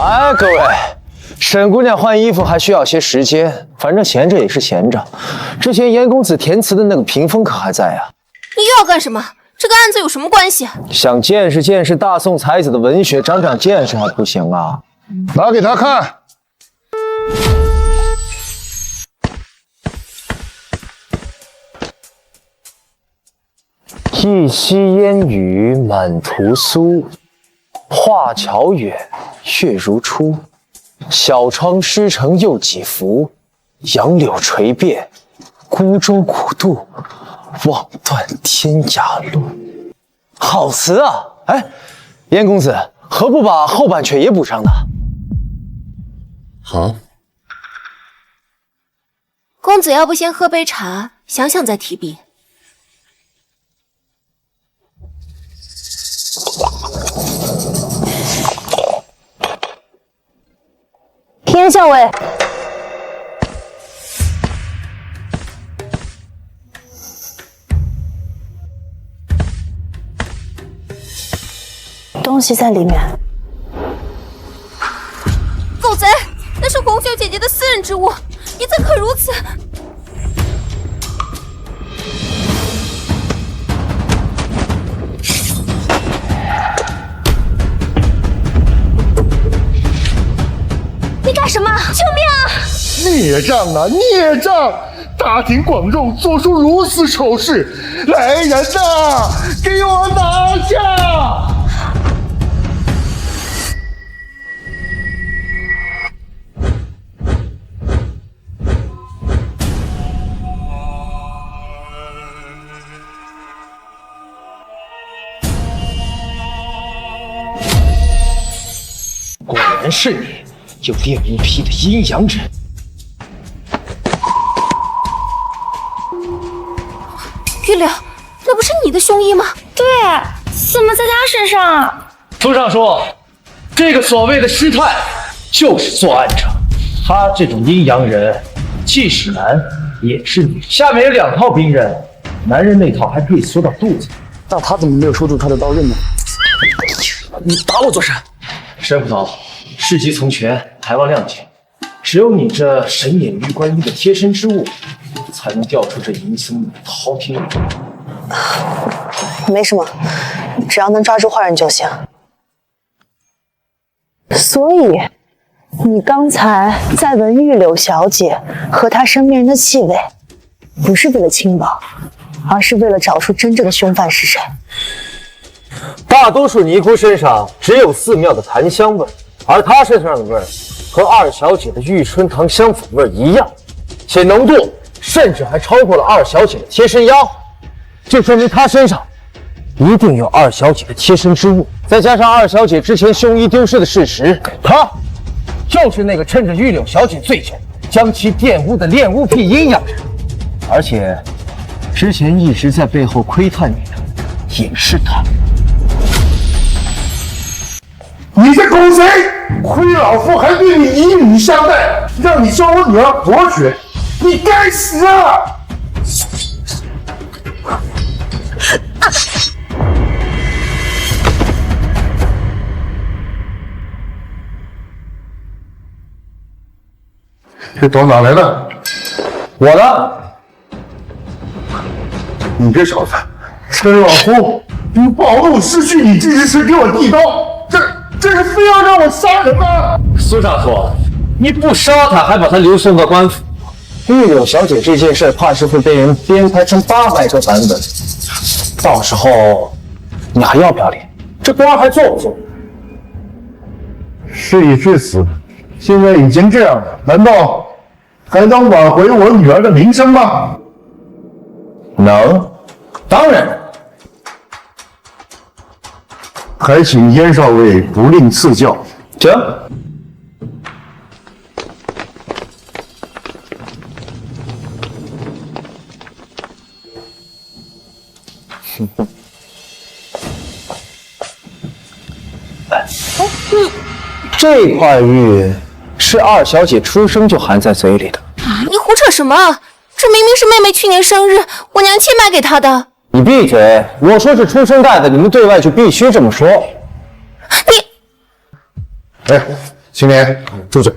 哎，各位，沈姑娘换衣服还需要些时间，反正闲着也是闲着。之前严公子填词的那个屏风可还在啊？你又要干什么？这跟案子有什么关系？想见识见识大宋才子的文学，长长见识还不行啊？拿给他看。一夕烟雨满屠苏，画桥远，月如初。小窗湿成又几幅，杨柳垂遍，孤舟苦渡，望断天涯路。好词啊！哎，严公子，何不把后半阙也补上呢？好。公子要不先喝杯茶，想想再提笔。田校尉，东西在里面。狗贼，那是红袖姐姐的私人之物，你怎可如此？你干什么？救命啊！孽障啊，孽障！大庭广众做出如此丑事，来人呐，给我拿下！果然是你，有恋巫癖的阴阳人。玉柳，那不是你的胸衣吗？对，怎么在他身上？朱尚书，这个所谓的师太就是作案者。他这种阴阳人，既是男也是女。下面有2套兵刃，男人那套还可以缩到肚子。那他怎么没有收住他的刀刃呢？你打我做甚？沈捕头，事急从权，还望谅解。只有你这神眼玉观音的贴身之物，才能调出这淫僧的滔天罪。没什么，只要能抓住坏人就行。所以，你刚才在闻玉柳小姐和她身边人的气味，不是为了轻薄，而是为了找出真正的凶犯是谁。大多数尼姑身上只有寺庙的檀香味，而她身上的味儿和二小姐的玉春堂香粉味一样，且浓度甚至还超过了二小姐的贴身腰，这说明她身上一定有二小姐的贴身之物。再加上二小姐之前胸衣丢失的事实，她就是那个趁着玉柳小姐醉酒将其玷污的恋巫癖阴阳人，而且之前一直在背后窥探你的也是她。你这狗贼，亏老夫还对你以女相待，让你教我女儿活学，你该死啊！这刀哪来的？我的。你这小子，趁老夫不暴露失去理智之时给我递刀，这是非要让我杀人吗？苏尚书，你不杀他，还把他流送到官府，玉柳小姐这件事，怕是会被人编排成800个版本。到时候你还要不要脸？这官还做不做？事已至此，现在已经这样了，难道还能挽回我女儿的名声吗？能，当然能。还请燕少尉不吝赐教，请。这块玉是二小姐出生就含在嘴里的。你胡扯什么？这明明是妹妹去年生日，我娘亲买给她的。你闭嘴！我说是出生带的，你们对外就必须这么说。哎，青年，住嘴！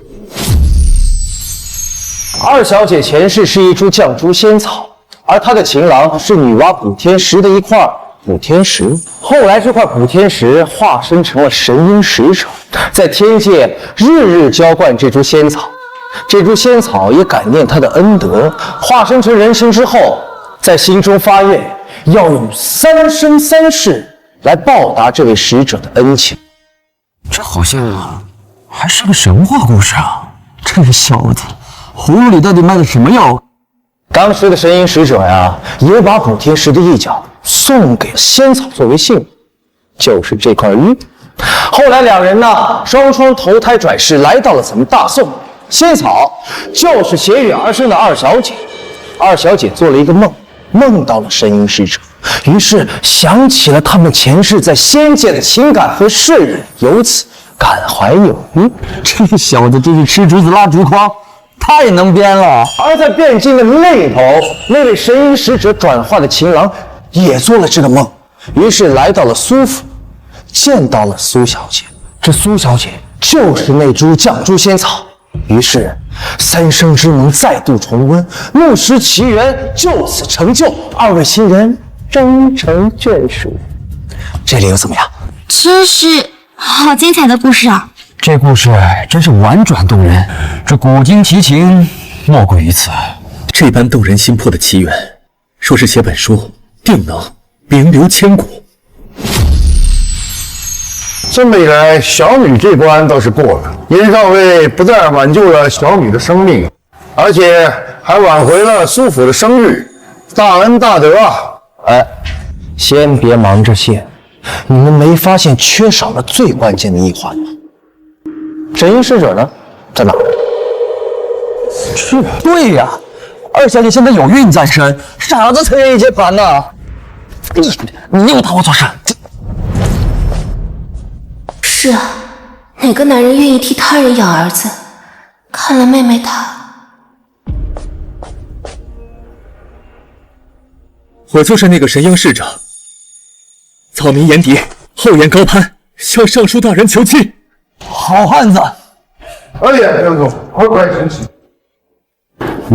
二小姐前世是一株绛珠仙草，而她的情郎是女娲补天石的一块补天石。后来这块补天石化身成了神瑛使者，在天界日日浇灌这株仙草。这株仙草也感念她的恩德，化身成人形之后，在心中发愿，要用3生3世来报答这位使者的恩情。这好像还是个神话故事啊！这个小子，葫芦里到底卖的什么药？当时的神瑛使者呀，也把补天石的一角送给了仙草作为信物，就是这块玉。后来两人呢，双双投胎转世，来到了咱们大宋。仙草就是携月而生的二小姐。二小姐做了一个梦，梦到了神瑛使者，于是想起了他们前世在仙界的情感和事业，由此感怀有余。这小子真是吃竹子拉竹筐，太能编了。而在汴京的另一头，那位神瑛使者转化的情郎也做了这个梦，于是来到了苏府，见到了苏小姐。这苏小姐就是那株绛珠仙草。于是3生之盟再度重温，木石奇缘就此成就，二位新人终成眷属。这理由怎么样？真是好精彩的故事啊！这故事真是婉转动人，这古今奇情莫过于此。这般动人心魄的奇缘，若是写本书，定能名留千古。这么一来，小女这关倒是过了。严少尉不但挽救了小女的生命，而且还挽回了苏府的声誉，大恩大德啊！哎，先别忙着谢，你们没发现缺少了最关键的一环吗？神瑛使者呢？在哪？是，对呀，二小姐现在有孕在身，傻子才愿意接盘呢。你又拿我做事？是啊，哪个男人愿意替他人养儿子？看来妹妹她……我就是那个神瑛使者，草民严迪，后援高攀，向尚书大人求亲。好汉子！哎呀，杨总，快请起。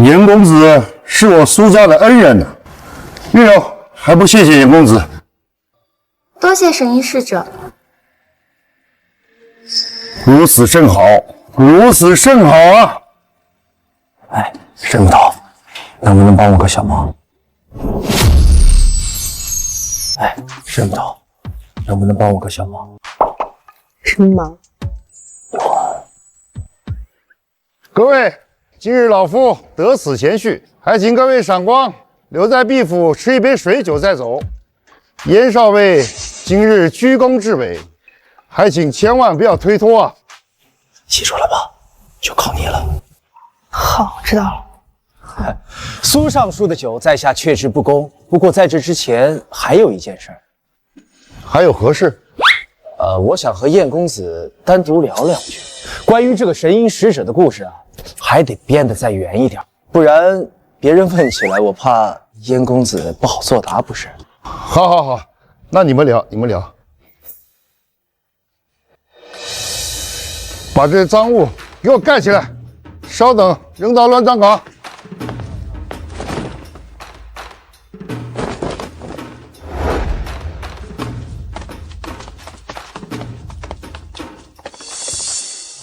严公子是我苏家的恩人呢，玉柔还不谢谢严公子？多谢神瑛使者。如此甚好，如此甚好啊！哎，沈捕头，能不能帮我个小忙？哎，沈捕头，能不能帮我个小忙？什么忙？各位，今日老夫得此前叙，还请各位赏光，留在毕府吃一杯水酒再走。严少尉今日居功至伟，还请千万不要推脱啊！记住了吧？就靠你了。好，知道了。苏尚书的酒在下确实不恭，不过在这之前还有一件事。还有何事？我想和燕公子单独聊两句，关于这个神瑛使者的故事啊，还得编得再圆一点，不然别人问起来，我怕燕公子不好作答，不是？好，那你们聊，把这赃物给我盖起来，稍等，扔到乱葬岗。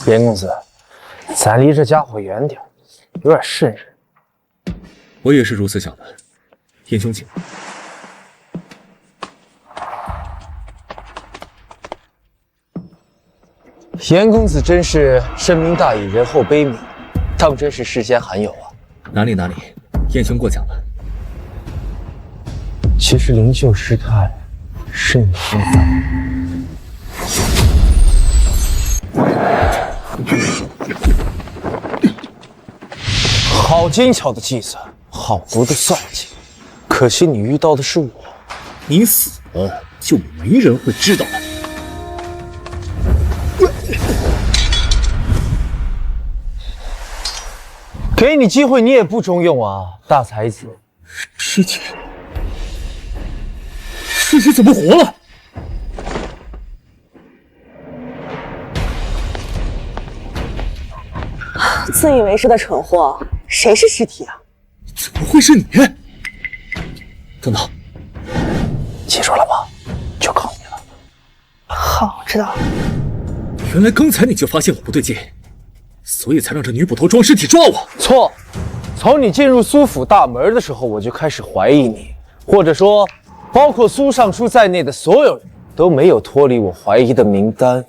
严公子，咱离这家伙远点，有点渗人。我也是如此想的。严兄，请。严公子真是深明大义，人厚悲悯，当真是世间罕有啊！哪里，燕兄过奖了。其实灵秀失态，慎心好精巧的计算，好毒的算计，可惜你遇到的是我。你死了，就没人会知道了。给你机会，你也不中用啊，大才子。师姐怎么活了？自以为是的蠢货，谁是尸体啊？怎么会是你？等等，记住了吗？就靠你了。好，知道了。原来刚才你就发现我不对劲，所以才让这女捕头装尸体抓我。错，从你进入苏府大门的时候，我就开始怀疑你，或者说，包括苏尚书在内的所有人都没有脱离我怀疑的名单。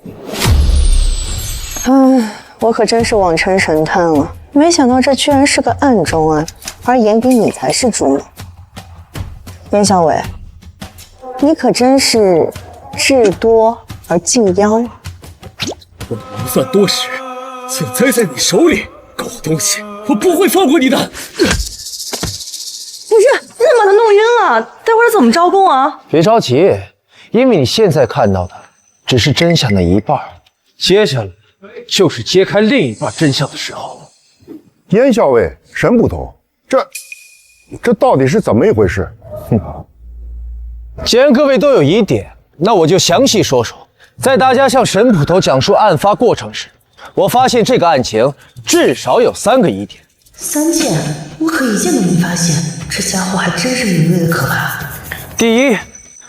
我可真是枉称神探了，没想到这居然是个暗中案，而眼底你才是主脑。燕小伟，你可真是智多而近妖。我谋算多时，竟栽在你手里，狗东西，我不会放过你的！不是，人把他弄晕了，待会儿怎么招供啊？别着急，因为你现在看到的只是真相的一半，接下来就是揭开另一半真相的时候。燕校尉，沈捕头，这到底是怎么一回事？既然各位都有疑点，那我就详细说说。在大家向沈捕头讲述案发过程时，我发现这个案情至少有3个疑点。3件，我可一件都没发现，这家伙还真是敏锐的可怕。第一，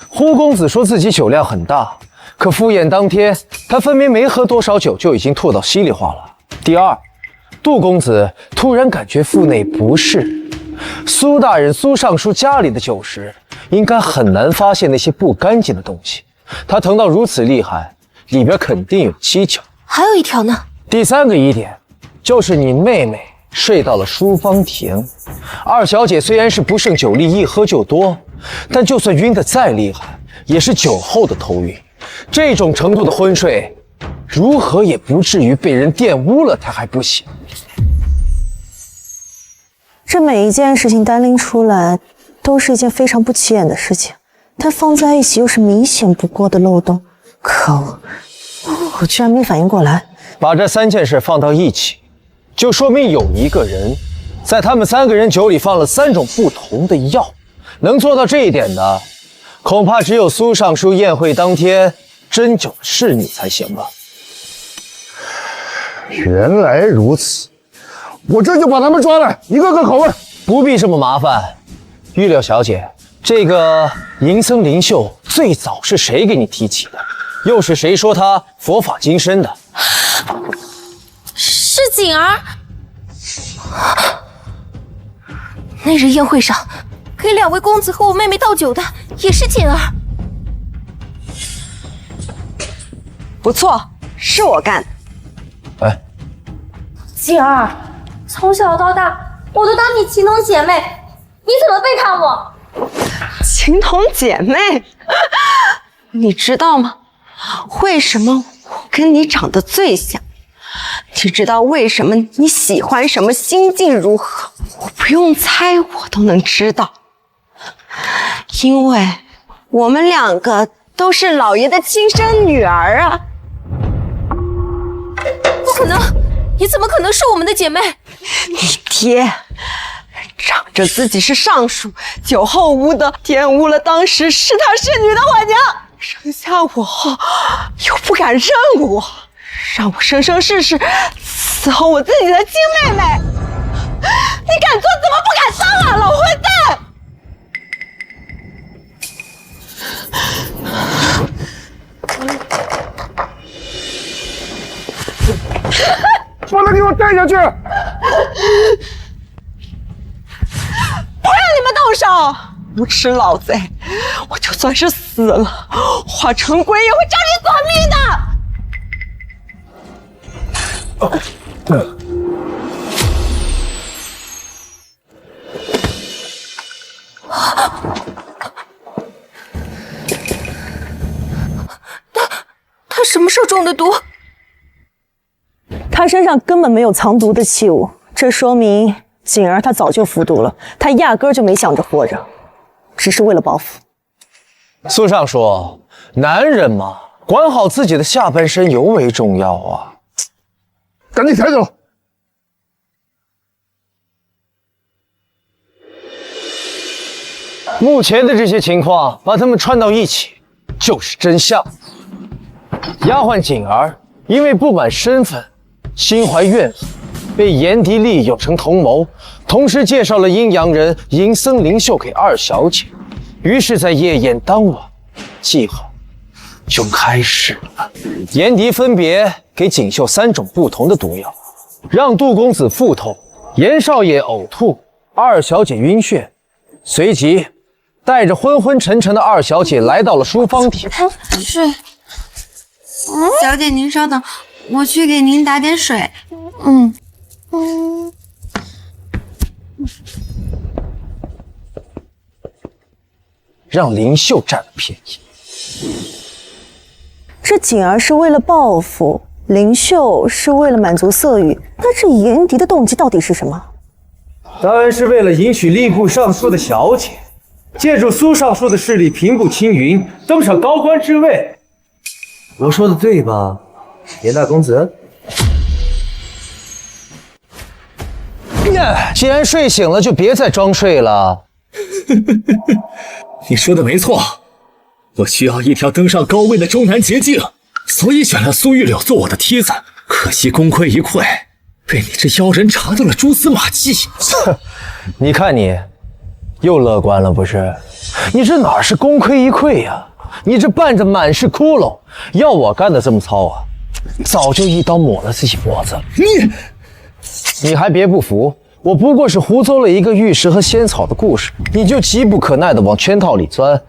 呼公子说自己酒量很大，可赴宴当天他分明没喝多少酒就已经吐到稀里哗啦。第二，杜公子突然感觉腹内不适，苏大人、苏尚书家里的酒食应该很难发现那些不干净的东西，他疼到如此厉害，里边肯定有蹊跷。还有一条呢。第3个疑点就是你妹妹睡到了淑芳亭。二小姐虽然是不胜酒力，一喝就多，但就算晕得再厉害，也是酒后的头晕。这种程度的昏睡，如何也不至于被人玷污了，她还不行。这每一件事情单拎出来，都是一件非常不起眼的事情，但放在一起又是明显不过的漏洞。可恶，我居然没反应过来。把这3件事放到一起，就说明有一个人在他们3个人酒里放了3种不同的药。能做到这一点的，恐怕只有苏尚书宴会当天斟酒的侍女才行吧。原来如此，我这就把他们抓来，一个个拷问。不必这么麻烦。玉柳小姐，这个银僧灵秀最早是谁给你提起的？又是谁说她佛法精深的？是锦儿。那日宴会上给2位公子和我妹妹倒酒的也是锦儿。不错，是我干的。哎，锦儿，从小到大我都当你情同姐妹，你怎么背叛我？情同姐妹，你知道吗？为什么我跟你长得最像？你知道为什么你喜欢什么，心境如何？我不用猜，我都能知道。因为我们2个都是老爷的亲生女儿啊！不可能，你怎么可能是我们的姐妹？你爹仗着自己是尚书，酒后无德，玷污了当时是他是女的我娘，生下我后又不敢认我，让我生生世世伺候我自己的亲妹妹。你敢做怎么不敢当啊，老混蛋！把他给我带下去！不让你们动手！无耻老贼！我就算是死了，化成鬼也会找你索命的！他什么时候中的毒？身上根本没有藏毒的器物，这说明锦儿她早就服毒了，她压根儿就没想着活着，只是为了报复。苏尚书，男人嘛，管好自己的下半身尤为重要啊！赶紧抬走！目前的这些情况，把他们串到一起，就是真相。丫鬟锦儿因为不满身份，心怀怨愤，被炎迪利诱成同谋，同时介绍了阴阳人银僧灵秀给二小姐。于是，在夜宴当晚，计划就开始了。炎迪分别给锦绣3种不同的毒药，让杜公子腹痛，严少爷呕吐，二小姐晕眩，随即带着昏昏沉沉的二小姐来到了书坊亭。是，小姐您稍等，我去给您打点水。让灵秀占了便宜。这锦儿是为了报复，灵秀是为了满足色欲，那这炎迪的动机到底是什么？当然是为了迎娶吏部尚书的小姐，借助苏尚书的势力平步青云，登上高官之位。我说的对吧，严大公子？既然睡醒了，就别再装睡了。你说的没错，我需要一条登上高位的终南捷径，所以选了苏玉柳做我的梯子。可惜功亏一篑，被你这妖人查到了蛛丝马迹。你看你，又乐观了不是？你这哪是功亏一篑呀？你这伴着满是窟窿，要我干的这么糙啊，早就一刀抹了自己脖子。你还别不服，我不过是胡诌了一个玉石和仙草的故事，你就急不可耐地往圈套里钻。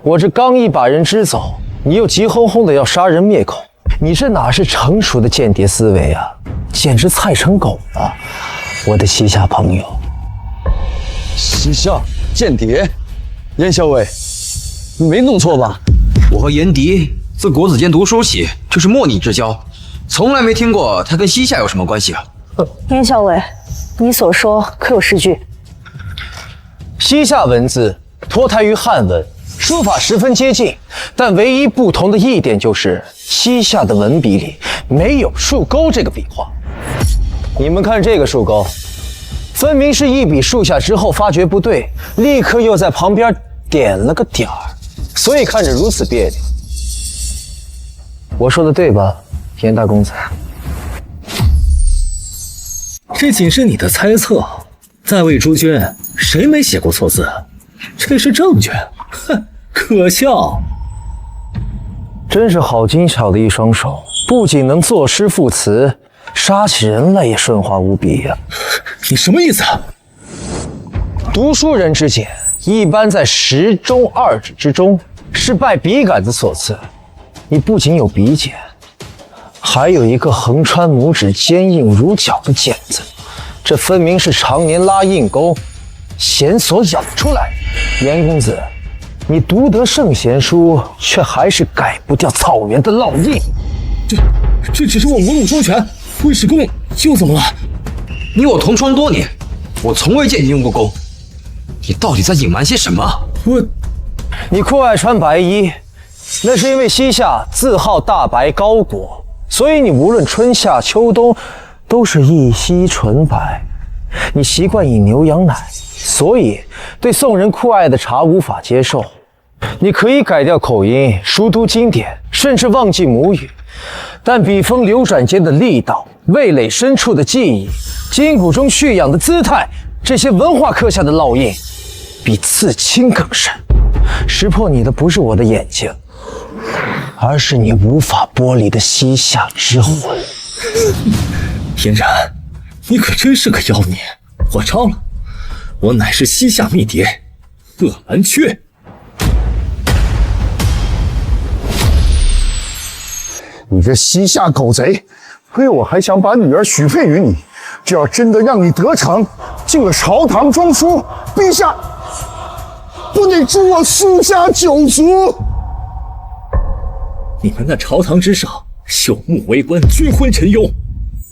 我这刚一把人支走，你又急哄哄地要杀人灭口，你这哪是成熟的间谍思维啊，简直菜成狗了，我的西夏朋友。西夏间谍，严校尉，你没弄错吧？我和炎迪自国子监读书起就是莫逆之交，从来没听过他跟西夏有什么关系啊。严校尉，你所说可有实据？西夏文字脱胎于汉文，书法十分接近，但唯一不同的一点就是西夏的文笔里没有竖钩这个笔画。你们看这个竖钩，分明是一笔竖下之后发觉不对，立刻又在旁边点了个点儿，所以看着如此别扭。我说的对吧，严大公子？这仅是你的猜测，在位诸君谁没写过错字？这是证据。哼，可笑！真是好精巧的一双手，不仅能作诗赋词，杀起人来也顺滑无比呀。你什么意思？读书人之简，一般在10中2指之中，是拜笔杆子所赐。你不仅有笔简，还有一个横穿拇指、坚硬如角的茧子，这分明是常年拉硬钩，弦所咬出来。严公子，你读得圣贤书，却还是改不掉草原的烙印。这只是我文武双全，尉迟恭又怎么了？你我同窗多年，我从未见你用过功，你到底在隐瞒些什么？你酷爱穿白衣，那是因为西夏自号大白高国，所以你无论春夏秋冬都是一袭纯白。你习惯饮牛羊奶，所以对宋人酷爱的茶无法接受。你可以改掉口音，熟读经典，甚至忘记母语，但笔锋流转间的力道，味蕾深处的记忆，筋骨中蓄养的姿态，这些文化刻下的烙印，比刺青更深。识破你的不是我的眼睛，而是你无法剥离的西夏之魂。嫣然，你可真是个妖孽！我招了，我乃是西夏密谍鄂兰缺。你这西夏狗贼，亏我还想把女儿许配于你，这要真的让你得逞，进了朝堂中书，陛下不得诛我苏家九族！你们那朝堂之上，朽木为官，君昏臣庸，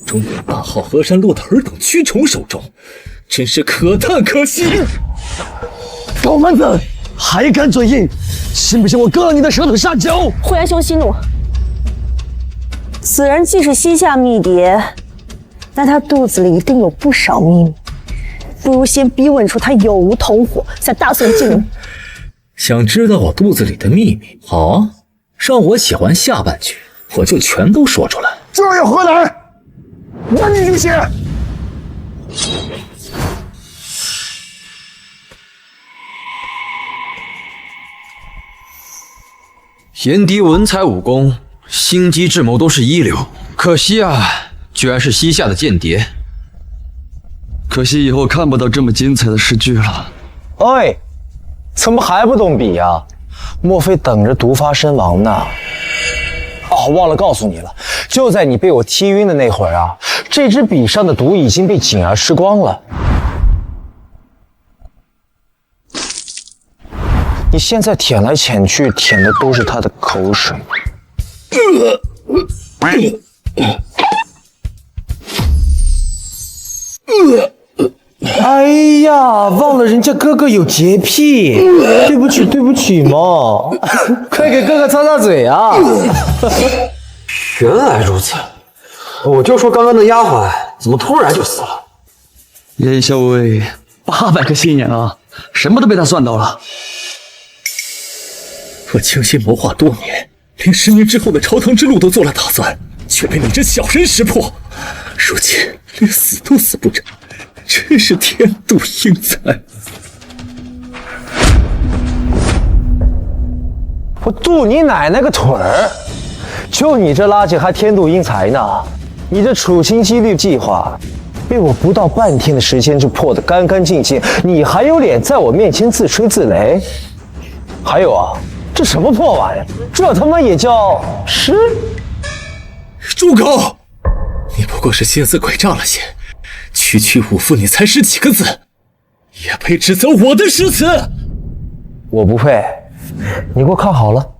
终有8号河山洛特尔等蛆虫手中，真是可叹可惜。狗蛮子，还敢嘴硬，信不信我割了你的舌头下酒？呼延兄息怒，此人既是西夏密谍，那他肚子里一定有不少秘密，不如先逼问出他有无同伙，再大宋进门。想知道我肚子里的秘密？好啊，让我写完下半句，我就全都说出来。这要何难？那你就写。炎帝文才武功、心机智谋都是一流，可惜啊，居然是西夏的间谍。可惜以后看不到这么精彩的诗句了。哎，怎么还不动笔呀？莫非等着毒发身亡呢？哦，忘了告诉你了，就在你被我踢晕的那会儿啊，这支笔上的毒已经被景儿吃光了。你现在舔来舔去，舔的都是他的口水。哎呀，忘了人家哥哥有洁癖，对不起对不起嘛，快给哥哥擦擦嘴啊！原来如此，我就说刚刚的丫鬟怎么突然就死了？燕校尉800颗心眼啊，什么都被他算到了。我精心谋划多年，连10年之后的朝堂之路都做了打算，却被你这小人识破，如今连死都死不成，真是天妒英才。我妒你奶奶个腿儿！就你这垃圾还天妒英才呢？你这处心积虑计划，被我不到半天的时间就破得干干净净，你还有脸在我面前自吹自擂？还有啊，这什么破玩意儿？这他妈也叫诗？住口！你不过是心思诡诈了些，区区五妇女才10几个字，也配指责我的诗词？我不配，你给我看好了。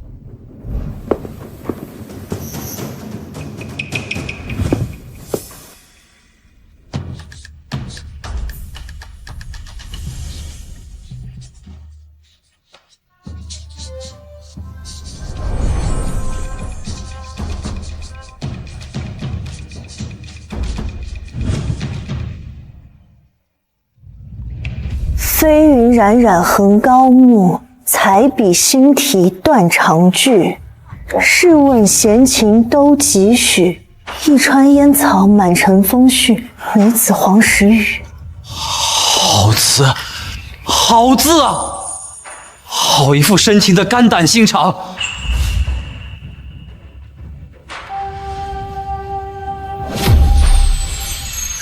飞云冉冉横高木，彩笔新题断肠句。试问闲情都几许？一川烟草满城风絮，梅子黄时雨。好词，好字啊！好一副深情的肝胆心肠。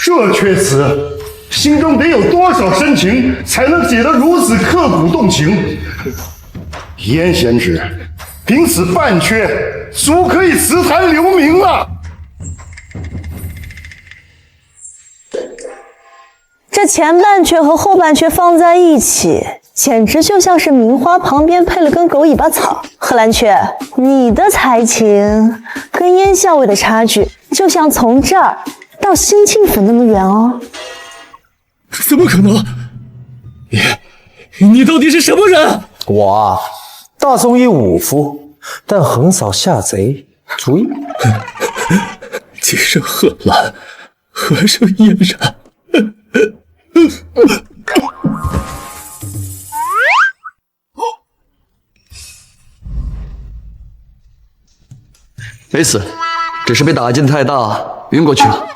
这阙词。心中得有多少深情，才能写得如此刻骨动情？燕贤侄，凭此半阙，足可以词坛留名了。这前半阙和后半阙放在一起，简直就像是名花旁边配了根狗尾巴草。贺兰雀，你的才情跟燕校尉的差距，就像从这儿到兴庆府那么远哦。怎么可能？你到底是什么人？我啊，大宋一武夫，但横扫夏贼，足矣。既生贺兰，何生嫣然？没死，只是被打击的太大，晕过去了。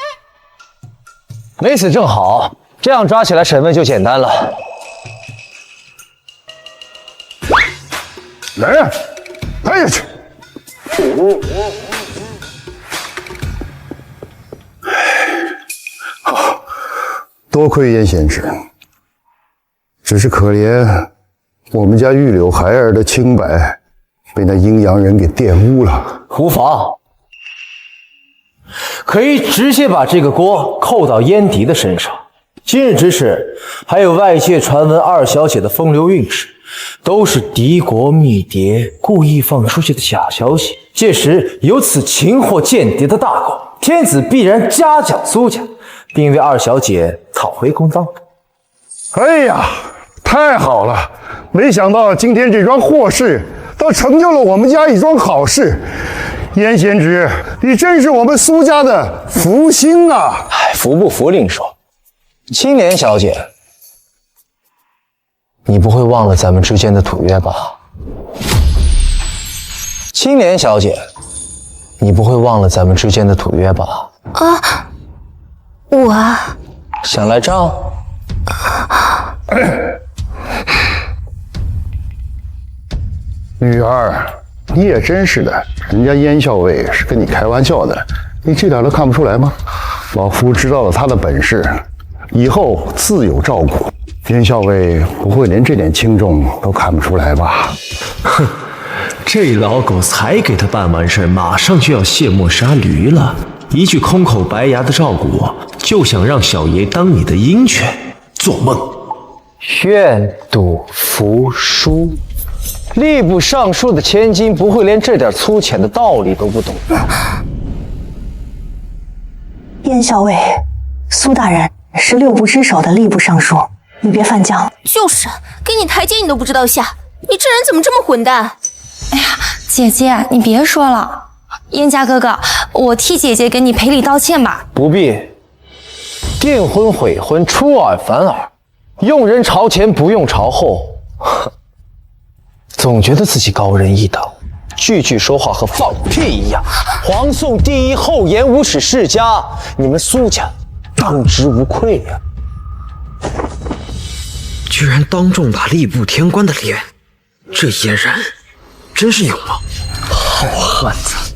没死正好。这样抓起来审问就简单了。来呀，拍下去！好，多亏燕贤侄，只是可怜我们家玉柳孩儿的清白被那阴阳人给玷污了。无妨，可以直接把这个锅扣到燕迪的身上。今日之事，还有外界传闻二小姐的风流韵事，都是敌国密谍故意放出去的假消息。届时有此擒获间谍的大功，天子必然嘉奖苏家，并为二小姐讨回公道。哎呀，太好了！没想到今天这桩祸事，倒成就了我们家一桩好事。燕贤侄，你真是我们苏家的福星啊！服不服另说。青莲小姐，你不会忘了咱们之间的赌约吧？青莲小姐，你不会忘了咱们之间的赌约吧？啊，我啊，想来账？女儿，你也真是的，人家燕校尉是跟你开玩笑的，你这点都看不出来吗？老夫知道了他的本事，以后自有照顾。燕校尉不会连这点轻重都看不出来吧？哼，这老狗才给他办完事，马上就要卸磨杀驴了。一句空口白牙的照顾我，就想让小爷当你的鹰犬，做梦！愿赌服输。吏部尚书的千金不会连这点粗浅的道理都不懂。燕校尉，苏大人是6部之首的吏部尚书，你别犯犟。就是，给你台阶你都不知道下，你这人怎么这么混蛋？哎呀，姐姐，你别说了，燕家哥哥，我替姐姐给你赔礼道歉吧。不必，订婚悔婚，出尔反尔，用人朝前不用朝后，总觉得自己高人一等，句句说话和放屁一样。皇宋第一厚颜无耻世家，你们苏家当之无愧呀！居然当众打吏部天官的脸，这俨然真是勇吗？好汉子，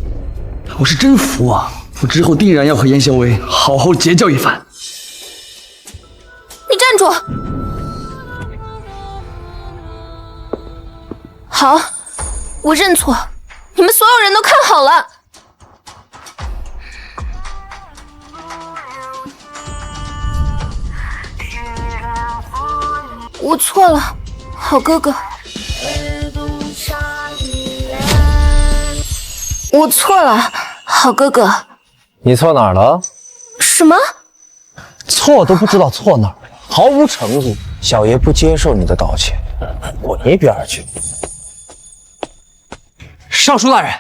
我是真服啊！我之后定然要和燕校尉好好结教一番。你站住！好，我认错，你们所有人都看好了。我错了，好哥哥。我错了，好哥哥。你错哪儿了？什么？错都不知道错哪儿了，毫无诚意。小爷不接受你的道歉，滚一边去！尚书大人，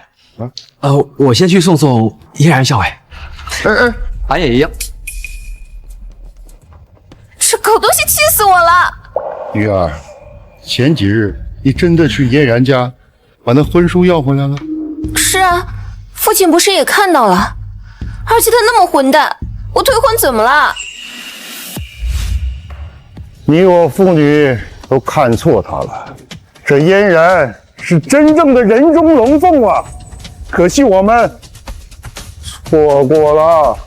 我先去送送嫣然校尉。俺也一样。这狗东西气死我了！女儿，前几日你真的去嫣然家把那婚书要回来了？是啊，父亲不是也看到了，而且他那么混蛋，我退婚怎么了？你我父女都看错他了，这嫣然是真正的人中龙凤啊！可惜我们错过了。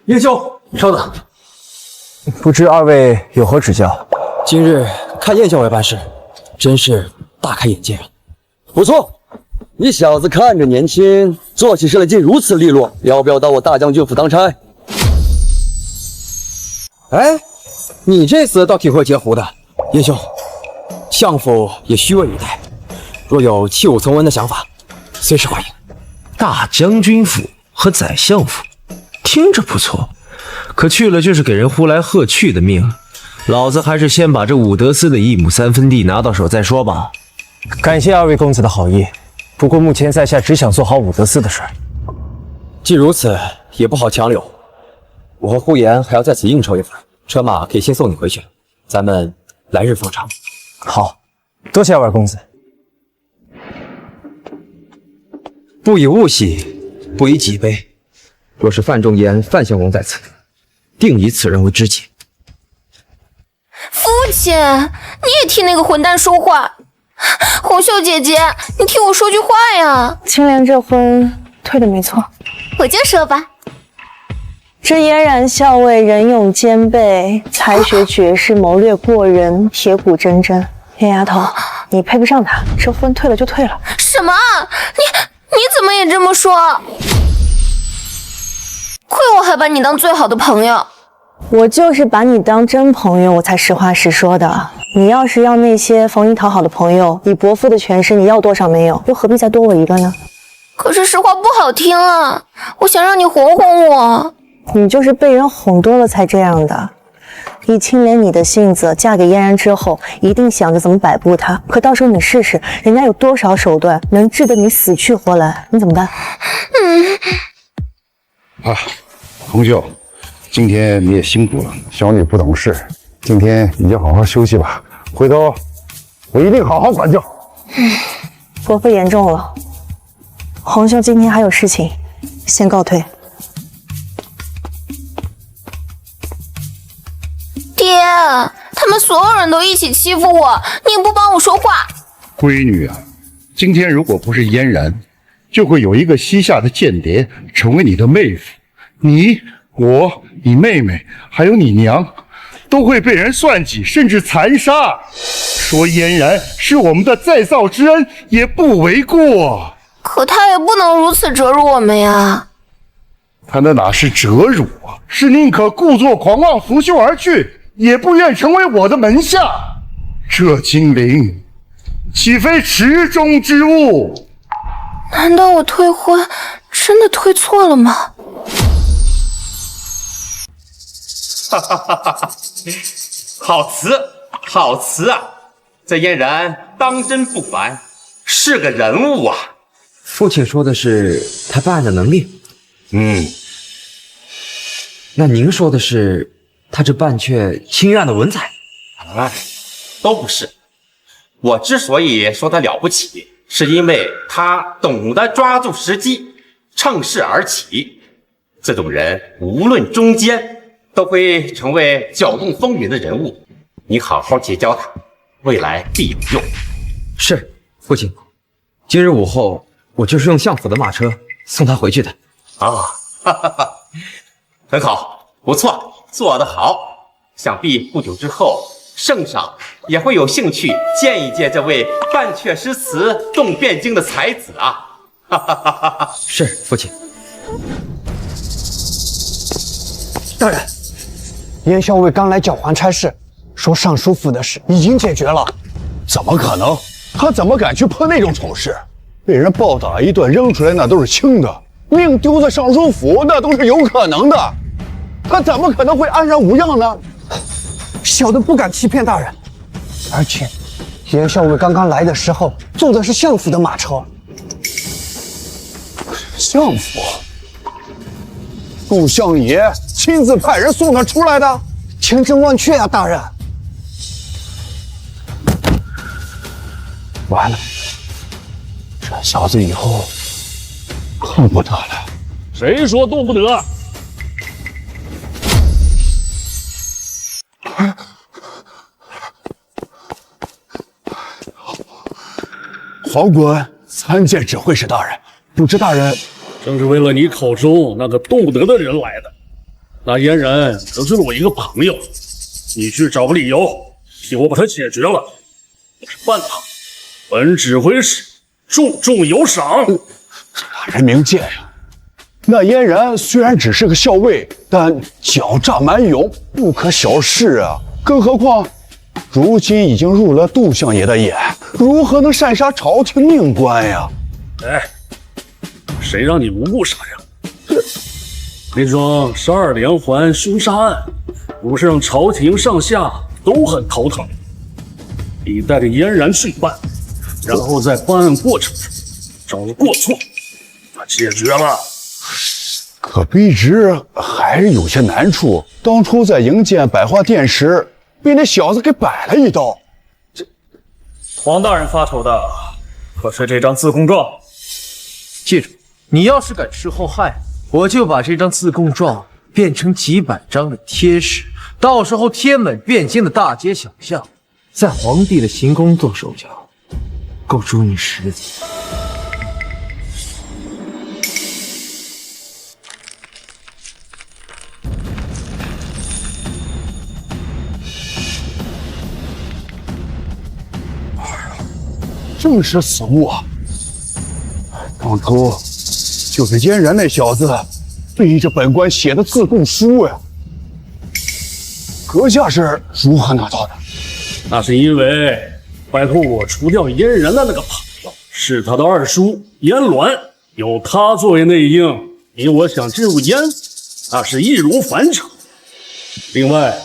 叶兄，稍等，不知二位有何指教？今日看燕校尉办事，真是大开眼界啊！不错，你小子看着年轻，做起事来竟如此利落，要不要到我大将军府当差？哎，你这厮倒挺会截胡的，燕兄，相府也虚位以待，若有弃武从文的想法，随时欢迎。大将军府和宰相府，听着不错，可去了就是给人呼来喝去的命。老子还是先把这武德司的1亩3分地拿到手再说吧。感谢二位公子的好意，不过目前在下只想做好武德司的事。既如此，也不好强留。我和呼延还要在此应酬一番，车马可以先送你回去，咱们来日方长。好，多谢二位公子。不以物喜，不以己悲。若是范仲淹、范相公在此，定以此人为知己。父亲，你也替那个混蛋说话。红袖姐姐，你替我说句话呀！青莲这婚退的没错，我就说吧。这嫣然校尉仁勇兼备，才学绝世，谋略过人，铁骨铮铮。燕丫头，你配不上他，这婚退了就退了。什么？你怎么也这么说？亏我还把你当最好的朋友。我就是把你当真朋友，我才实话实说的。你要是要那些逢迎讨好的朋友，以伯父的权势，你要多少没有，又何必再多我一个呢？可是实话不好听啊，我想让你哄哄我。你就是被人哄多了才这样的。以青莲你的性子，嫁给嫣然之后，一定想着怎么摆布他。可到时候你试试，人家有多少手段能治得你死去活来，你怎么办？红秀，今天你也辛苦了，小女不懂事，今天你就好好休息吧，回头我一定好好管教。伯父言重了，红秀今天还有事情，先告退。爹，他们所有人都一起欺负我，你也不帮我说话。闺女啊，今天如果不是嫣然，就会有一个西夏的间谍成为你的妹夫，你、我、你妹妹还有你娘，都会被人算计，甚至残杀。说嫣然是我们的再造之恩，也不为过。可他也不能如此折辱我们呀。他那哪是折辱啊，是宁可故作狂妄拂袖而去，也不愿成为我的门下。这金陵岂非池中之物？难道我退婚真的退错了吗？哈哈哈哈！好词，好词啊！这嫣然当真不凡，是个人物啊！父亲说的是他办案的能力。那您说的是他这半阙清暗的文采？哎，都不是。我之所以说他了不起，是因为他懂得抓住时机，乘势而起。这种人无论中间，都会成为搅动风云的人物。你好好结交他，未来必有用。是，父亲。今日午后，我就是用相府的马车送他回去的。啊，哈哈哈，很好，不错，做得好。想必不久之后，圣上也会有兴趣见一见这位半阙诗词动变经的才子啊！哈哈哈哈哈。是，父亲。大人，燕校尉刚来交还差事，说尚书府的事已经解决了。怎么可能？他怎么敢去碰那种丑事？被人暴打一顿扔出来那都是轻的，命丢在尚书府那都是有可能的。他怎么可能会安然无恙呢？小的不敢欺骗大人，而且燕校尉刚刚来的时候坐的是相府的马车。相府？顾相爷亲自派人送他出来的？千真万确啊，大人！完了，这小子以后动不得了。谁说动不得？好滚！参见指挥使大人。不知大人正是为了你口中那个动不得的人来的。那嫣然可是我一个朋友，你去找个理由替我把他解决了。我是办他，本指挥使重重有赏。大人明鉴呀！那嫣然虽然只是个校尉，但狡诈蛮勇，不可小视啊！更何况，如今已经入了杜相爷的眼，如何能擅杀朝廷命官呀？哎，谁让你无故杀人？那桩12连环凶杀案，不是让朝廷上下都很头疼。你带着嫣然去办，然后在办案过程中找个过错，把解决了。可卑职还是有些难处。当初在营建百花殿时，被那小子给摆了一刀。黄大人发愁的可是这张自供状。记住，你要是敢吃后害，我就把这张自供状变成几百张的贴纸，到时候贴满汴京的大街小巷，在皇帝的行宫做手脚，够诛你10子。正是死物啊！当初就是嫣然那小子背着本官写的自供书呀。阁下是如何拿到的？那是因为拜托我除掉嫣然的那个朋友是他的二叔燕鸾，有他作为内应，你我想进入燕府，那是易如反掌。另外，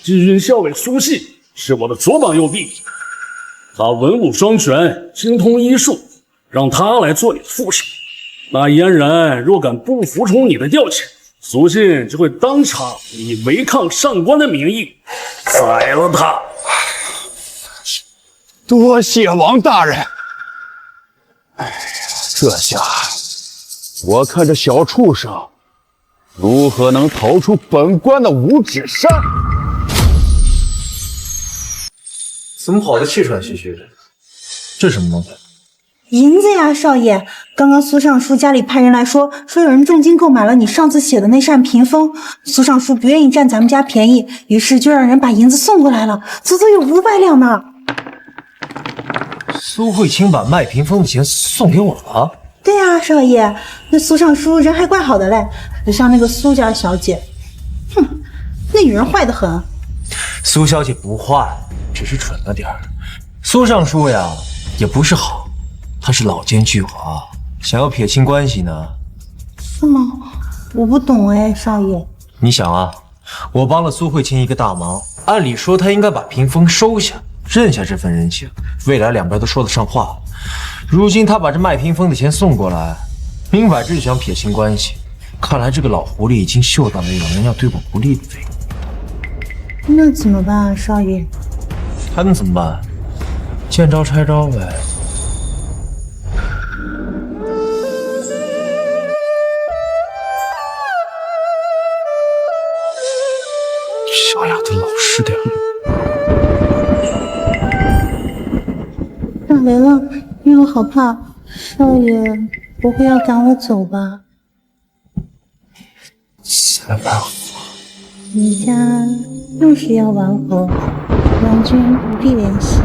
禁军校尉苏信是我的左膀右臂，他文武双全，精通医术，让他来做你的副手。那嫣然若敢不服从你的调遣，苏信就会当场以违抗上官的名义宰了他。多谢王大人。哎呀，这下我看这小畜生如何能逃出本官的五指山？怎么跑得气喘吁吁的？这是什么东西？银子呀，少爷。刚刚苏尚书家里派人来说有人重金购买了你上次写的那扇屏风，苏尚书不愿意占咱们家便宜，于是就让人把银子送过来了，足足有500两呢。苏慧清把卖屏风的钱送给我了？对呀，少爷，那苏尚书人还怪好的嘞，不像那个苏家小姐，哼，那女人坏得很。苏小姐不坏，只是蠢了点儿。苏尚书呀，也不是好，他是老奸巨猾，想要撇清关系呢。是吗？我不懂哎，少爷。你想啊，我帮了苏慧清一个大忙，按理说她应该把屏风收下，认下这份人情，未来两边都说得上话。如今她把这卖屏风的钱送过来，明摆着就想撇清关系。看来这个老狐狸已经嗅到了有人要对我不利的味道。那怎么办啊，少爷？还能怎么办？见招拆招呗。小丫头老实点。打雷了，因为我好怕。少爷不会要赶我走吧？起来玩火。你家又是要玩火，王君不必怜惜。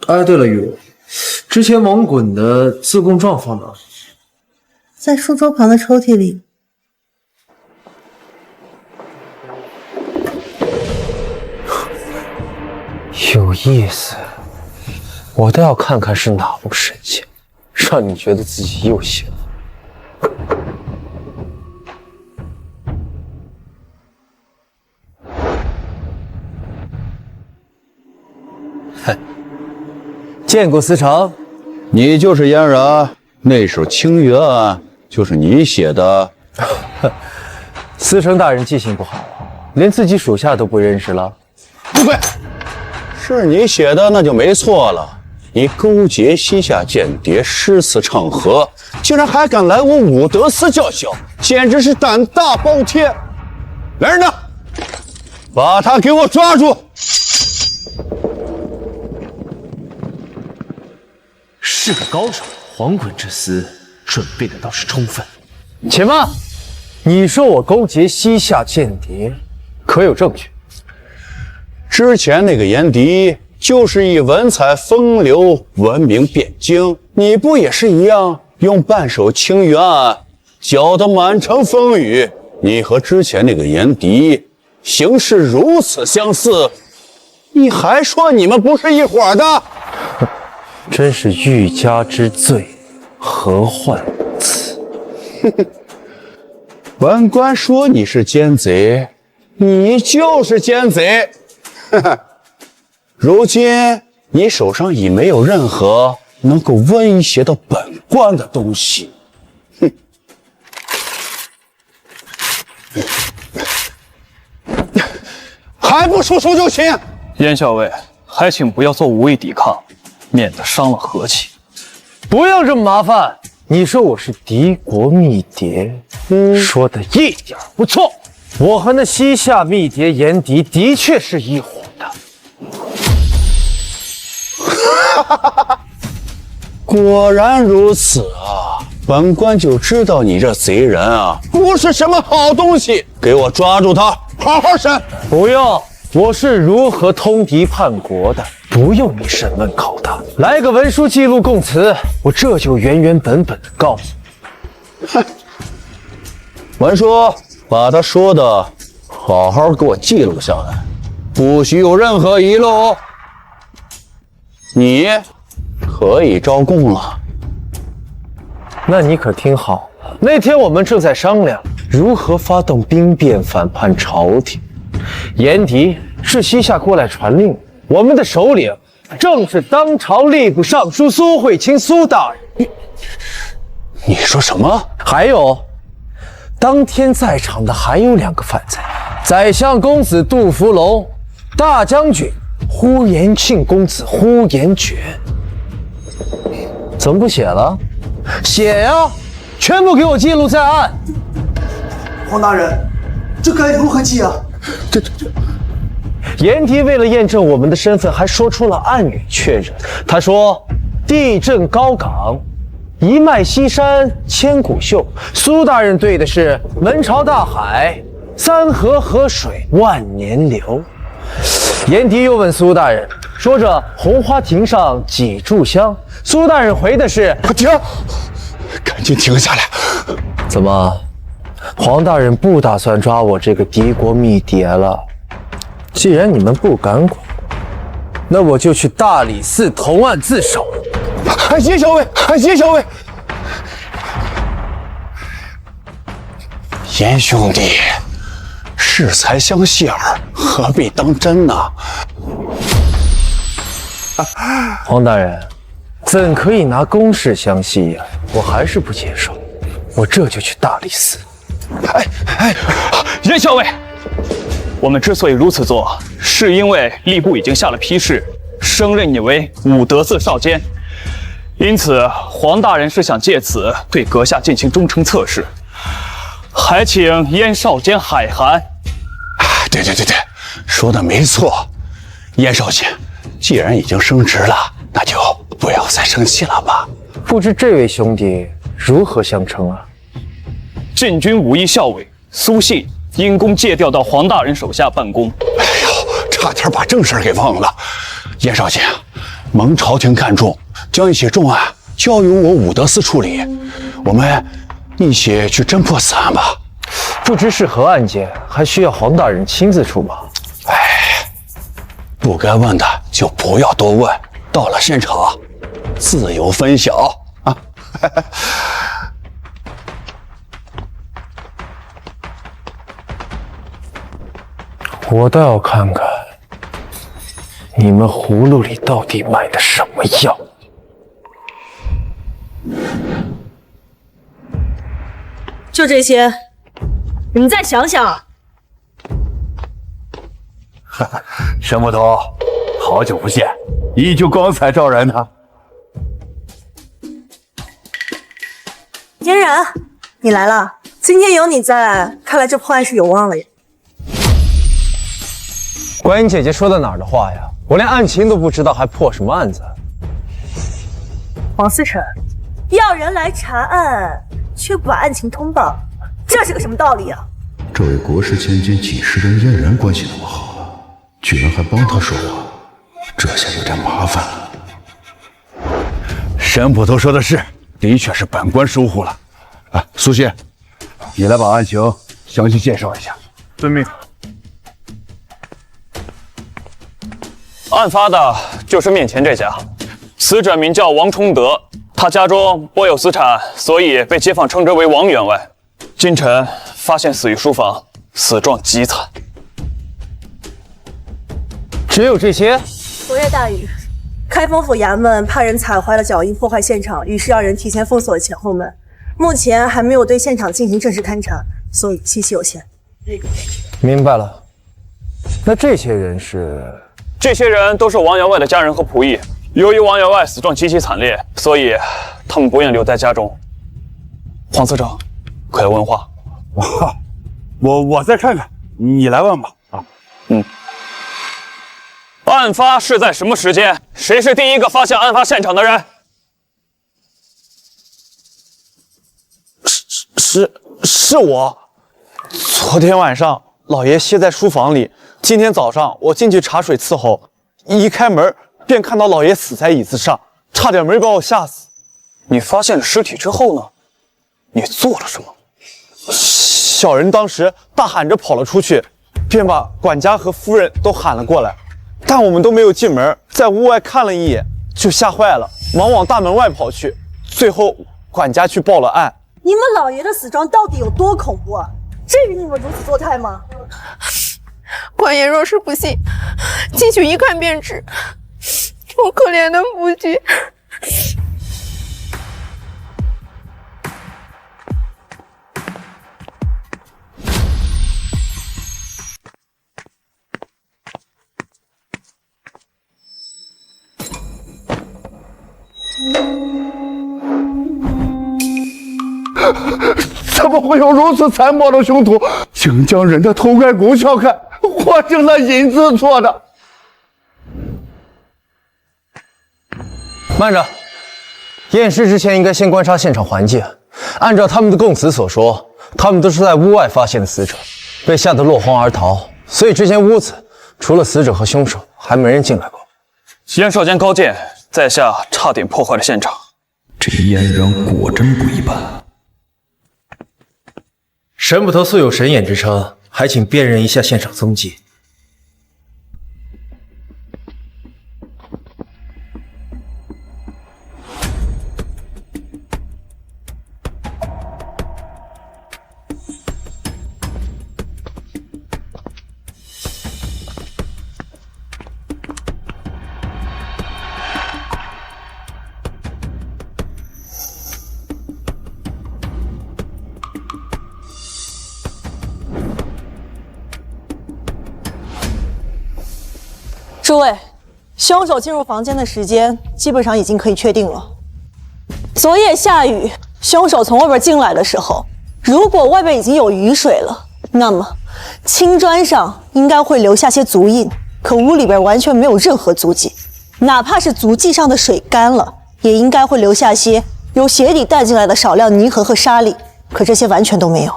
哎，对了，雨茹，之前猛滚的自供状放哪儿？在书桌旁的抽屉里。有意思，我倒要看看是哪路神仙，让你觉得自己又闲。哼。见过司城，你就是嫣然，那首《清源案》就是你写的。司城大人记性不好，连自己属下都不认识了。不对，是你写的那就没错了。你勾结西夏间谍，诗词唱和，竟然还敢来我武德寺叫嚣，简直是胆大包天！来人呐，把他给我抓住！是个高手，黄滚之词准备的倒是充分。且慢，你说我勾结西夏间谍，可有证据？之前那个严迪就是以文采风流闻名汴京，你不也是一样用半首《清源案》搅得满城风雨？你和之前那个严迪行事如此相似，你还说你们不是一伙的？真是欲加之罪，何患无辞？本官说你是奸贼，你就是奸贼。如今你手上已没有任何能够威胁到本官的东西。哼！还不出手就擒！燕校尉，还请不要做无谓抵抗，免得伤了和气。不要这么麻烦。你说我是敌国密谍，说的一点不错。我和那西夏密谍严敌的确是一伙的。果然如此啊！本官就知道你这贼人啊，不是什么好东西。给我抓住他，好好审。不用，我是如何通敌叛国的，不用你审问拷打。来个文书记录供词，我这就原原本本的告诉你。哼，文书把他说的好好给我记录下来，不许有任何遗漏。你可以招供了。那你可听好了，那天我们正在商量如何发动兵变反叛朝廷，严敌是西夏过来传令，我们的首领正是当朝吏部尚书苏慧清苏大人。你说什么？还有，当天在场的还有2个反贼：宰相公子杜伏龙、大将军呼延庆公子呼延觉。怎么不写了？写呀！全部给我记录在案。黄大人，这该如何记啊？这。严敌为了验证我们的身份，还说出了暗语确认。他说：“地震高岗，一脉西山千古秀。”苏大人对的是“门朝大海，三河河水万年流”。严敌又问苏大人，说着红花亭上几炷香。苏大人回的是：“停，赶紧停下来！”怎么，黄大人不打算抓我这个敌国密谍了？既然你们不敢管，那我就去大理寺投案自首。严小伟，严小伟，严兄弟，适才相戏耳，何必当真呢？黄大人，怎可以拿公事相戏呀？我还是不接受，我这就去大理寺。严校尉，我们之所以如此做，是因为吏部已经下了批示，升任你为武德寺少监，因此黄大人是想借此对阁下进行忠诚测试，还请燕少监海涵。对，说的没错，燕少监，既然已经升职了，那就不要再生气了吧。不知这位兄弟如何相称啊？禁军武艺校尉苏信因公借调到黄大人手下办公。哎呦，差点把正事给忘了。燕少监，蒙朝廷看重，将一起重案交由我武德司处理，我们一起去侦破此案吧。不知是何案件，还需要黄大人亲自出马。不该问的就不要多问，到了现场自有分晓啊。我倒要看看你们葫芦里到底卖的什么药。就这些，你们再想想。沈捕头，好久不见，依旧光彩照人呢。嫣然，你来了，今天有你在，看来这破案是有望了呀。观音姐姐说的哪儿的话呀？我连案情都不知道，还破什么案子？黄思成，要人来查案，却不把案情通报，这是个什么道理啊？这位国师千金几时跟嫣然关系那么好了，居然还帮他说话，这下有点麻烦了。沈捕头说的是，的确是本官疏忽了。啊，苏信，你来把案情详细介绍一下。遵命。案发的就是面前这家，死者名叫王崇德，他家中颇有私产，所以被街坊称之为王员外。今晨发现死于书房，死状极惨。只有这些？昨夜大雨，开封府衙门派人踩坏了脚印，破坏现场，于是让人提前封锁了前后门。目前还没有对现场进行正式勘查，所以信息有限。明白了。那这些人是？这些人都是王员外的家人和仆役。由于王员外死状极其惨烈，所以他们不愿留在家中。黄司长，快来问话。我再看看，你来问吧。啊，案发是在什么时间？谁是第一个发现案发现场的人？是我。昨天晚上老爷歇在书房里，今天早上我进去茶水伺候，一开门便看到老爷死在椅子上，差点没把我吓死。你发现了尸体之后呢？你做了什么？小人当时大喊着跑了出去，便把管家和夫人都喊了过来，但我们都没有进门，在屋外看了一眼就吓坏了，忙往大门外跑去。最后管家去报了案。你们老爷的死状到底有多恐怖啊？至于你们如此作态吗？官爷若是不信，进去一看便知。我可怜的夫君。怎么会有如此残暴的凶徒，竟将人的头盖骨撬开，换成了银子做的？慢着，验尸之前应该先观察现场环境。按照他们的供词所说，他们都是在屋外发现的死者，被吓得落荒而逃，所以这间屋子除了死者和凶手，还没人进来过。燕少监高见，在下差点破坏了现场。这燕人果真不一般。神捕头素有神眼之称，还请辨认一下现场踪迹。诸位，凶手进入房间的时间基本上已经可以确定了。昨夜下雨，凶手从外边进来的时候，如果外边已经有雨水了，那么青砖上应该会留下些足印，可屋里边完全没有任何足迹，哪怕是足迹上的水干了，也应该会留下些由鞋底带进来的少量泥河和沙粒，可这些完全都没有。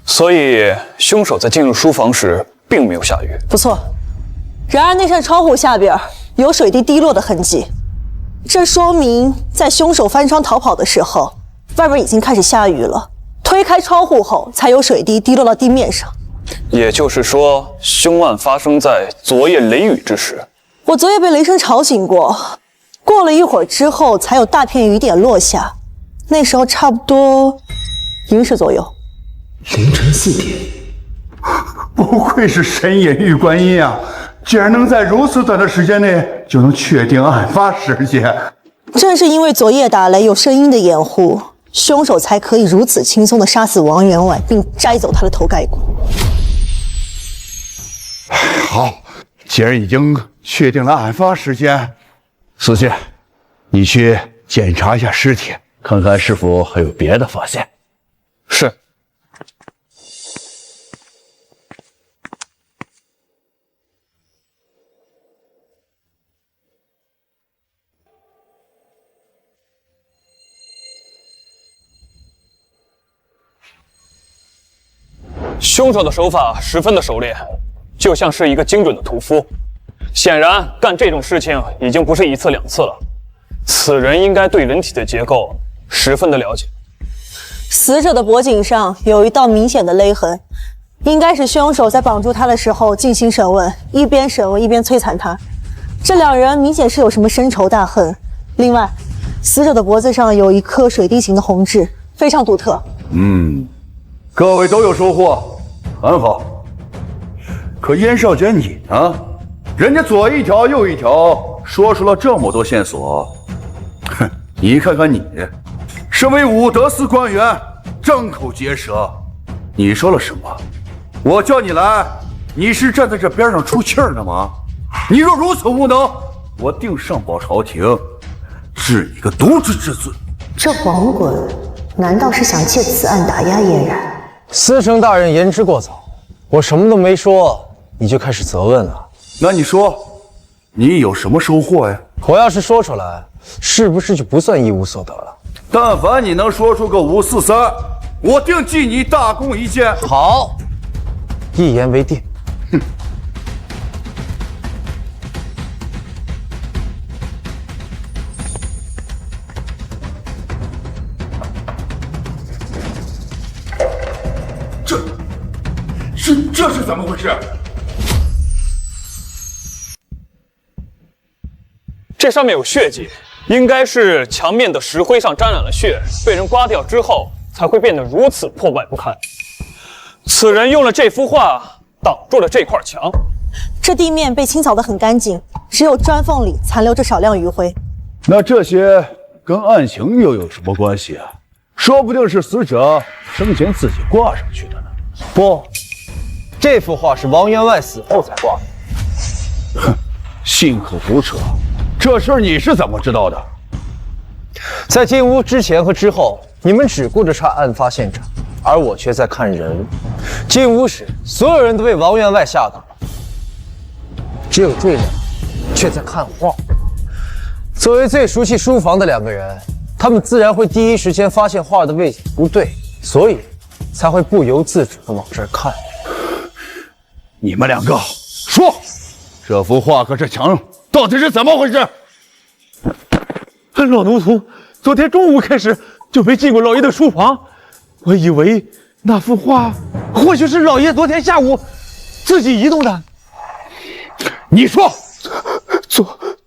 所以凶手在进入书房时并没有下雨。不错。然而那扇窗户下边有水滴滴落的痕迹，这说明在凶手翻窗逃跑的时候，外边已经开始下雨了。推开窗户后，才有水滴滴落到地面上。也就是说，凶案发生在昨夜雷雨之时。我昨夜被雷声吵醒过，过了一会儿之后，才有大片雨点落下。那时候差不多0时左右。凌晨4点，不愧是神眼玉观音啊！竟然能在如此短的时间内就能确定案发时间。正是因为昨夜打雷有声音的掩护，凶手才可以如此轻松地杀死王员外，并摘走他的头盖骨。好，既然已经确定了案发时间，司机，你去检查一下尸体，看看是否还有别的发现。是。凶手的手法十分的熟练，就像是一个精准的屠夫。显然，干这种事情已经不是1次2次了。此人应该对人体的结构十分的了解。死者的脖颈上有一道明显的勒痕，应该是凶手在绑住他的时候进行审问，一边审问一边摧残他。这两人明显是有什么深仇大恨。另外，死者的脖子上有一颗水滴形的红痣，非常独特。各位都有收获，很好。可燕少姐你呢？人家左一条右一条，说出了这么多线索。哼，你看看你，身为武德司官员，张口结舌。你说了什么？我叫你来，你是站在这边上出气儿的吗？你若如此无能，我定上报朝廷，治你个渎职之罪。这黄滚难道是想借此案打压嫣然？司城大人言之过早，我什么都没说，你就开始责问了。那你说，你有什么收获呀？我要是说出来，是不是就不算一无所得了？但凡你能说出个543，我定记你大功一件。好，一言为定。哼。这是怎么回事？这上面有血迹，应该是墙面的石灰上沾染了血，被人刮掉之后才会变得如此破败不堪。此人用了这幅画挡住了这块墙。这地面被清扫得很干净，只有砖缝里残留着少量余灰。那这些跟案情又有什么关系啊？说不定是死者生前自己挂上去的呢。不。这幅画是王员外死后才挂的。哼，信口胡扯！这事儿你是怎么知道的？在进屋之前和之后，你们只顾着查案发现场，而我却在看人。进屋时，所有人都被王员外吓到了，只有这俩却在看画。作为最熟悉书房的两个人，他们自然会第一时间发现画的位置不对，所以才会不由自主地往这儿看。你们两个说，这幅画和这墙到底是怎么回事？老奴从昨天中午开始就没进过老爷的书房，我以为那幅画或许是老爷昨天下午自己移动的。你说，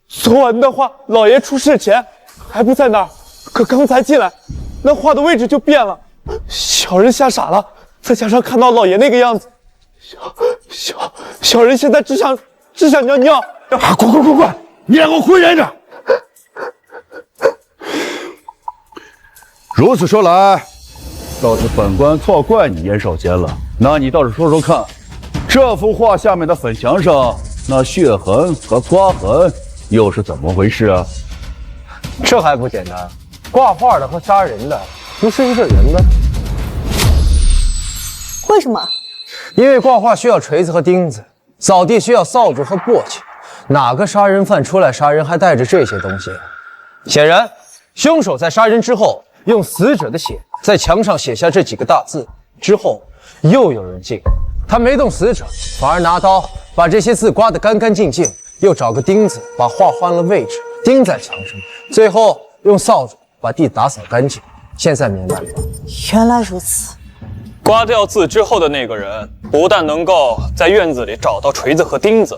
昨晚的画，老爷出事前还不在那儿，可刚才进来，那画的位置就变了。小人吓傻了，再加上看到老爷那个样子。小人现在只想尿尿。啊！滚！你俩给我回人着！如此说来，倒是本官错怪你严少监了。那你倒是说说看，这幅画下面的粉墙上那血痕和刮痕又是怎么回事啊？这还不简单，挂画的和杀人的不是一个人吗？为什么？因为挂画需要锤子和钉子，扫地需要扫帚和簸箕，哪个杀人犯出来杀人还带着这些东西？显然，凶手在杀人之后，用死者的血在墙上写下这几个大字，之后又有人进，他没动死者，反而拿刀把这些字刮得干干净净，又找个钉子把画换了位置，钉在墙上，最后用扫帚把地打扫干净。现在明白了吧？原来如此。刮掉字之后的那个人，不但能够在院子里找到锤子和钉子，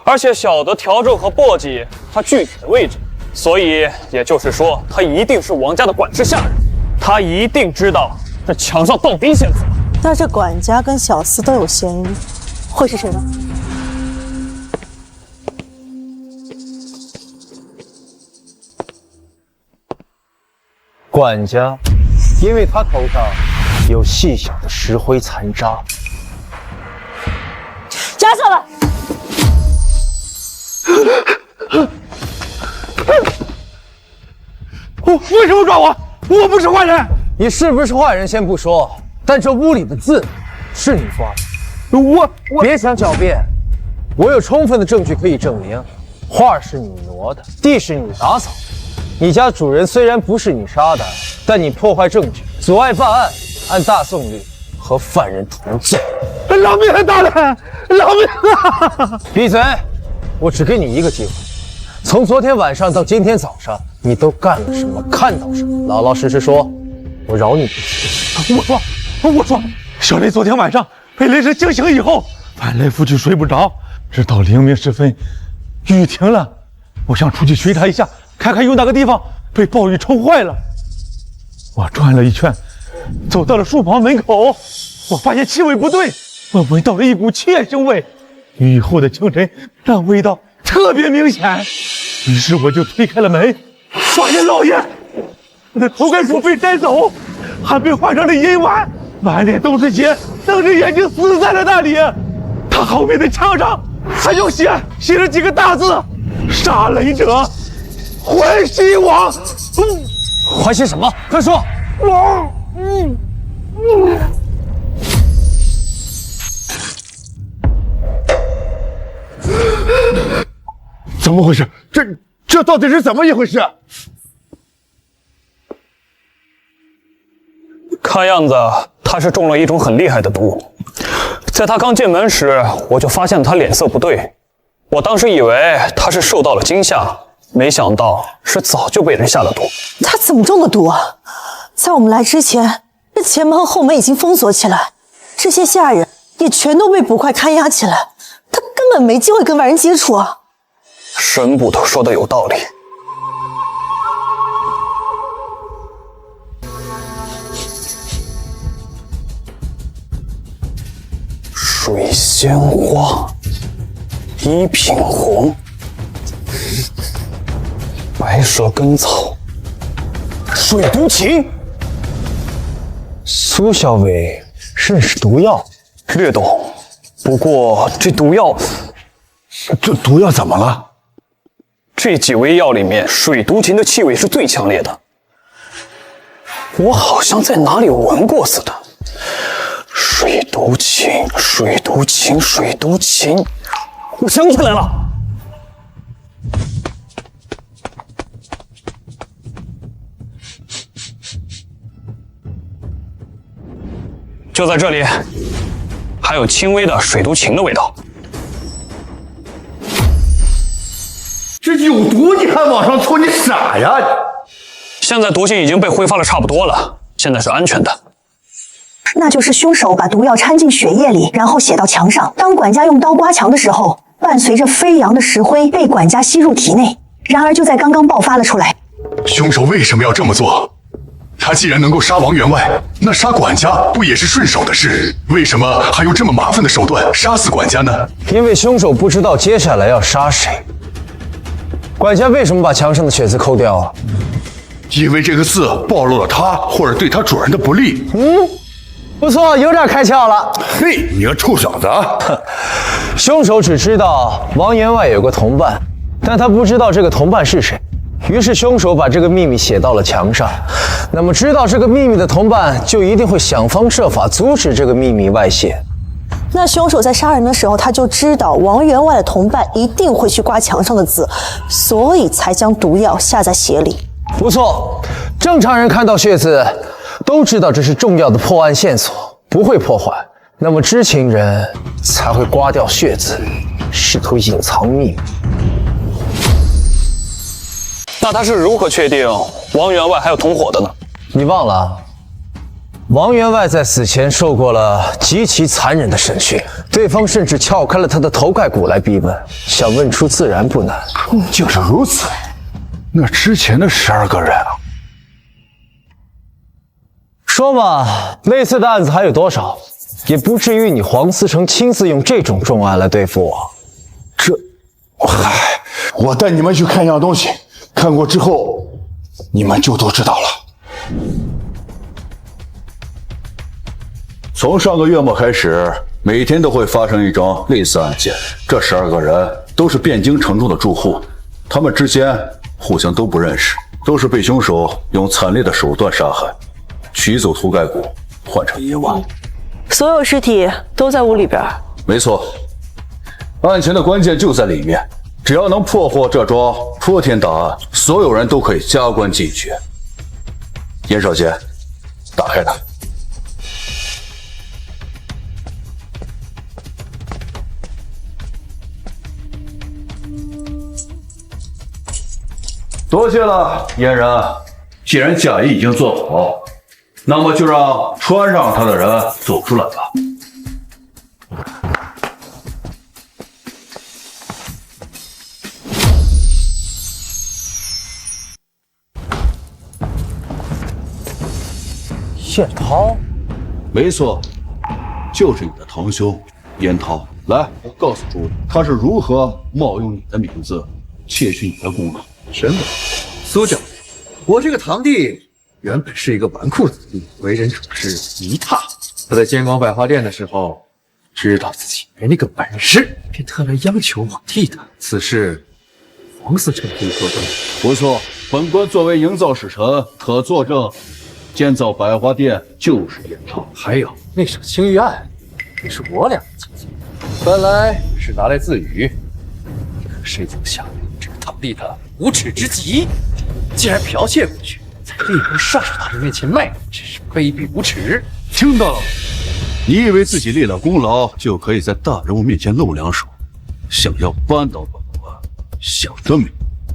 而且晓得笤帚和簸箕他具体的位置，所以也就是说，他一定是王家的管事下人，他一定知道这墙上到底写什么。那这管家跟小厮都有嫌疑，会是谁呢？管家，因为他头上有细小的石灰残渣。抓住了！为什么抓我？我不是坏人。你是不是坏人先不说，但这屋里的字是你刷的。我别想狡辩，我有充分的证据可以证明，画是你挪的，地是你打扫的。你家主人虽然不是你杀的，但你破坏证据，阻碍办案，按大宋律和犯人同罪。饶命啊，大人！饶命啊！闭嘴！我只给你一个机会，从昨天晚上到今天早上，你都干了什么？看到什么？老老实实说，我饶你不起。我说，小雷昨天晚上被雷神惊醒以后，翻来覆去睡不着，直到黎明时分，雨停了，我想出去寻他一下，看看有哪个地方被暴雨冲坏了。我转了一圈，走到了书房门口，我发现气味不对，我闻到了一股血腥味。雨后的清晨，那味道特别明显，于是我就推开了门，发现老爷我的头盖骨被摘走，还被换上了银碗，满脸都是血，瞪着眼睛死在了那里。他后面的墙上还有写着几个大字：杀雷者还西王。还西什么？快说！怎么回事？这到底是怎么一回事？看样子他是中了一种很厉害的毒。在他刚进门时，我就发现他脸色不对，我当时以为他是受到了惊吓，没想到是早就被人下了毒。他怎么中的毒啊？在我们来之前，这前门和后门已经封锁起来，这些下人也全都被捕快看押起来，他根本没机会跟外人接触啊。神捕头说的有道理。水仙花，一品红，白蛇根草，水毒芹。苏小伟认识毒药，略懂。不过这毒药怎么了？这几味药里面，水毒芹的气味是最强烈的。我好像在哪里闻过似的。水毒芹，水毒芹，水毒芹，我想起来了。就在这里，还有轻微的水毒芹的味道。这有毒你还往上凑，你傻呀！现在毒性已经被挥发的差不多了，现在是安全的。那就是凶手把毒药掺进血液里，然后写到墙上。当管家用刀刮墙的时候，伴随着飞扬的石灰被管家吸入体内，然而就在刚刚爆发了出来。凶手为什么要这么做？他既然能够杀王员外，那杀管家不也是顺手的事？为什么还用这么麻烦的手段杀死管家呢？因为凶手不知道接下来要杀谁。管家为什么把墙上的血渍抠掉啊？因为这个字暴露了他或者对他主人的不利。不错，有点开窍了。嘿，你个臭小子！凶手只知道王员外有个同伴，但他不知道这个同伴是谁。于是凶手把这个秘密写到了墙上。那么知道这个秘密的同伴就一定会想方设法阻止这个秘密外泄。那凶手在杀人的时候，他就知道王员外的同伴一定会去刮墙上的字，所以才将毒药下在血里。不错，正常人看到血渍都知道这是重要的破案线索，不会破坏。那么知情人才会刮掉血渍，试图隐藏秘密。那他是如何确定王员外还有同伙的呢？你忘了，王员外在死前受过了极其残忍的审讯，对方甚至撬开了他的头盖骨来逼问，想问出自然不难。就是如此，那之前的12个人啊，说嘛，类似的案子还有多少？也不至于你黄思成亲自用这种重案来对付我。我带你们去看样东西，看过之后，你们就都知道了。从上个月末开始，每天都会发生一桩类似案件。这12个人都是汴京城中的住户，他们之间互相都不认识，都是被凶手用惨烈的手段杀害，取走头盖骨换成1万。所有尸体都在屋里边。没错，案情的关键就在里面。只要能破获这桩泼天大案，所有人都可以加官进爵。严少杰，打开它。多谢了，嫣然。既然嫁衣已经做好，那么就让穿上它的人走出来吧。燕涛，没错，就是你的堂兄燕涛。来，我告诉诸位，他是如何冒用你的名字窃取你的功劳。什么？苏教授，我这个堂弟原本是一个纨绔子弟，为人处事一塌。他在监广百花店的时候，知道自己没那个本事，便特来央求我替他。此事，黄思成可以作证。不错，本官作为营造使臣，可作证。建造百花店就是燕涛。还有那场青玉案，也是我俩操作。本来是拿来自娱，可谁曾想这个堂弟的无耻之极，竟然剽窃过去，在厉部少主大人面前卖弄，真是卑鄙无耻！听到了吗？你以为自己立了功劳就可以在大人物面前露两手？想要扳倒本官，想得美！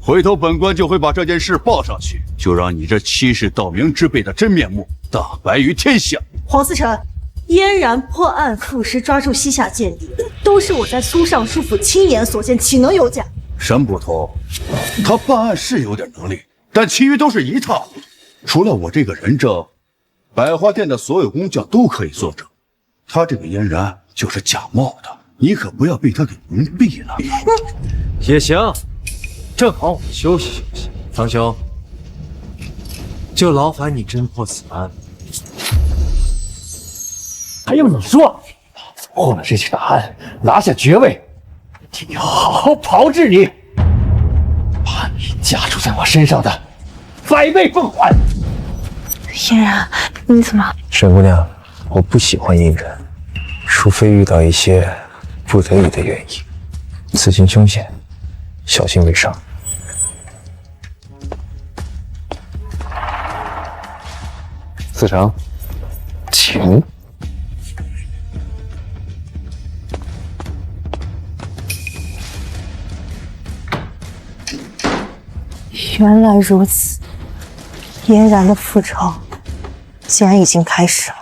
回头本官就会把这件事报上去，就让你这欺世盗名之辈的真面目大白于天下。黄思成，嫣然破案赋诗抓住西夏间谍，都是我在苏尚书府亲眼所见，岂能有假？沈捕头，他办案是有点能力，但其余都是一塌糊涂。除了我这个人证，百花店的所有工匠都可以作证，他这个嫣然就是假冒的，你可不要被他给蒙蔽了。也行，正好我们休息休息。苍兄，就劳烦你侦破此案。还用你说？破了这起大案，拿下爵位，一定要好好炮制你，把你加注在我身上的百倍奉还。嫣然，你怎么？沈姑娘，我不喜欢嫣然，除非遇到一些不得已的原因。此行凶险，小心为上。思成，请。原来如此，嫣然的复仇竟然已经开始了。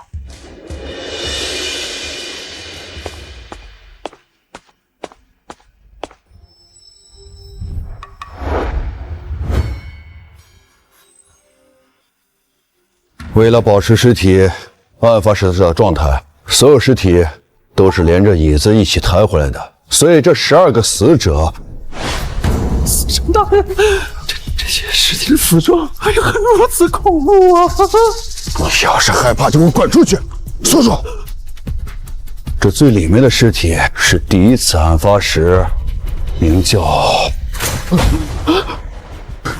为了保持尸体案发时的状态，所有尸体都是连着椅子一起抬回来的，所以这12个死者，司成大人，这些尸体的死状还很如此恐怖啊！你要是害怕就给我滚出去！叔叔，这最里面的尸体是第一次案发时名叫……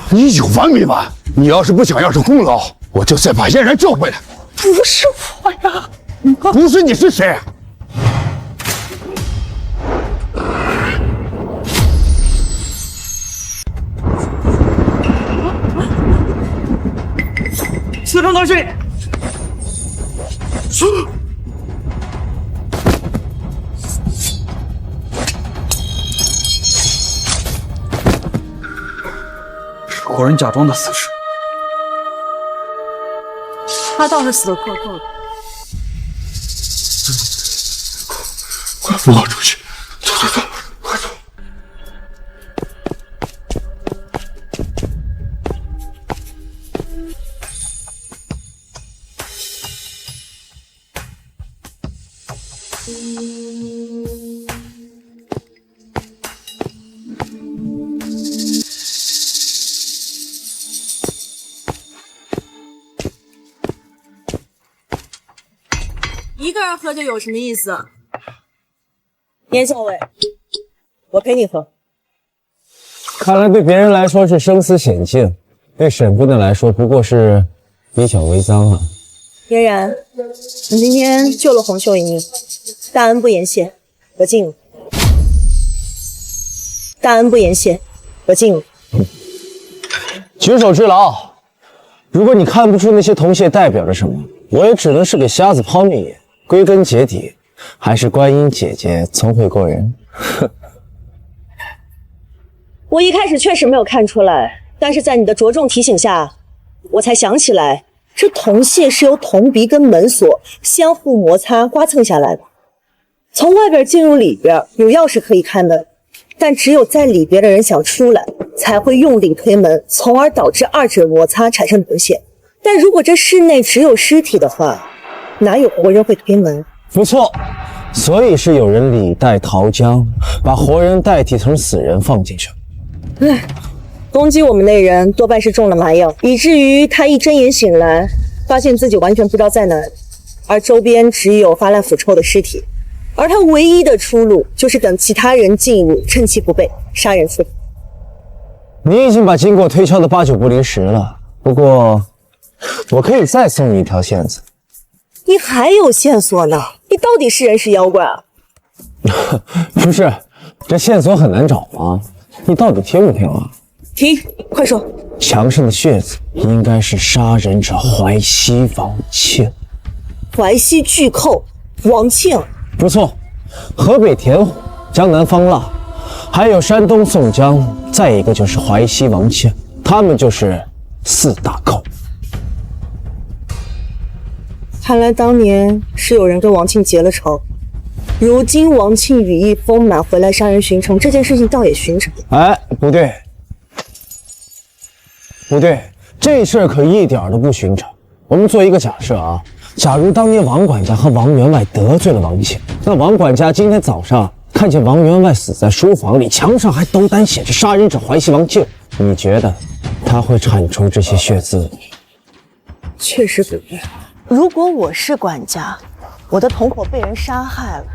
你有完没完？你要是不想要这功劳，我就再把嫣然叫回来。不是我呀，不是你是谁？司成大师，是活人假装的死尸。他倒是死得够够的。快扶我出去！走走走，快走！一个人喝酒有什么意思？严小伟，我陪你喝。看来对别人来说是生死险境，对沈姑娘来说不过是以小为赃啊。嫣然，你今天救了红袖一命，大恩不言谢，我敬你。大恩不言谢，我敬你。举手之劳。如果你看不出那些铜屑代表着什么，我也只能是个瞎子抛媚眼。归根结底，还是观音姐姐聪慧过人。我一开始确实没有看出来，但是在你的着重提醒下，我才想起来，这铜屑是由铜鼻跟门锁相互摩擦刮蹭下来的。从外边进入里边，有钥匙可以开门，但只有在里边的人想出来，才会用力推门，从而导致二者摩擦产生铜屑。但如果这室内只有尸体的话，哪有活人会推门？不错，所以是有人李代桃僵，把活人代替成死人放进去。攻击我们那人多半是中了麻药，以至于他一睁眼醒来，发现自己完全不知道在哪里，而周边只有发烂腐臭的尸体，而他唯一的出路就是等其他人进入，趁其不备杀人复仇。你已经把经过推敲的8、9不离10了，不过我可以再送你一条线子。你还有线索呢？你到底是人是妖怪啊？不是，这线索很难找吗？你到底听不听啊？停，快说。墙上的血渍应该是杀人者淮西王庆。淮西巨寇王庆，不错，河北田虎，江南方腊，还有山东宋江，再一个就是淮西王庆，他们就是4大寇。看来当年是有人跟王庆结了仇，如今王庆羽翼丰满回来杀人寻仇，这件事情倒也寻常。哎，不对，不对，这事儿可一点都不寻常。我们做一个假设啊，假如当年王管家和王员外得罪了王庆，那王管家今天早上看见王员外死在书房里，墙上还斗胆写着杀人者淮西王庆，你觉得他会铲除这些血渍？确实不对。如果我是管家，我的同伙被人杀害了，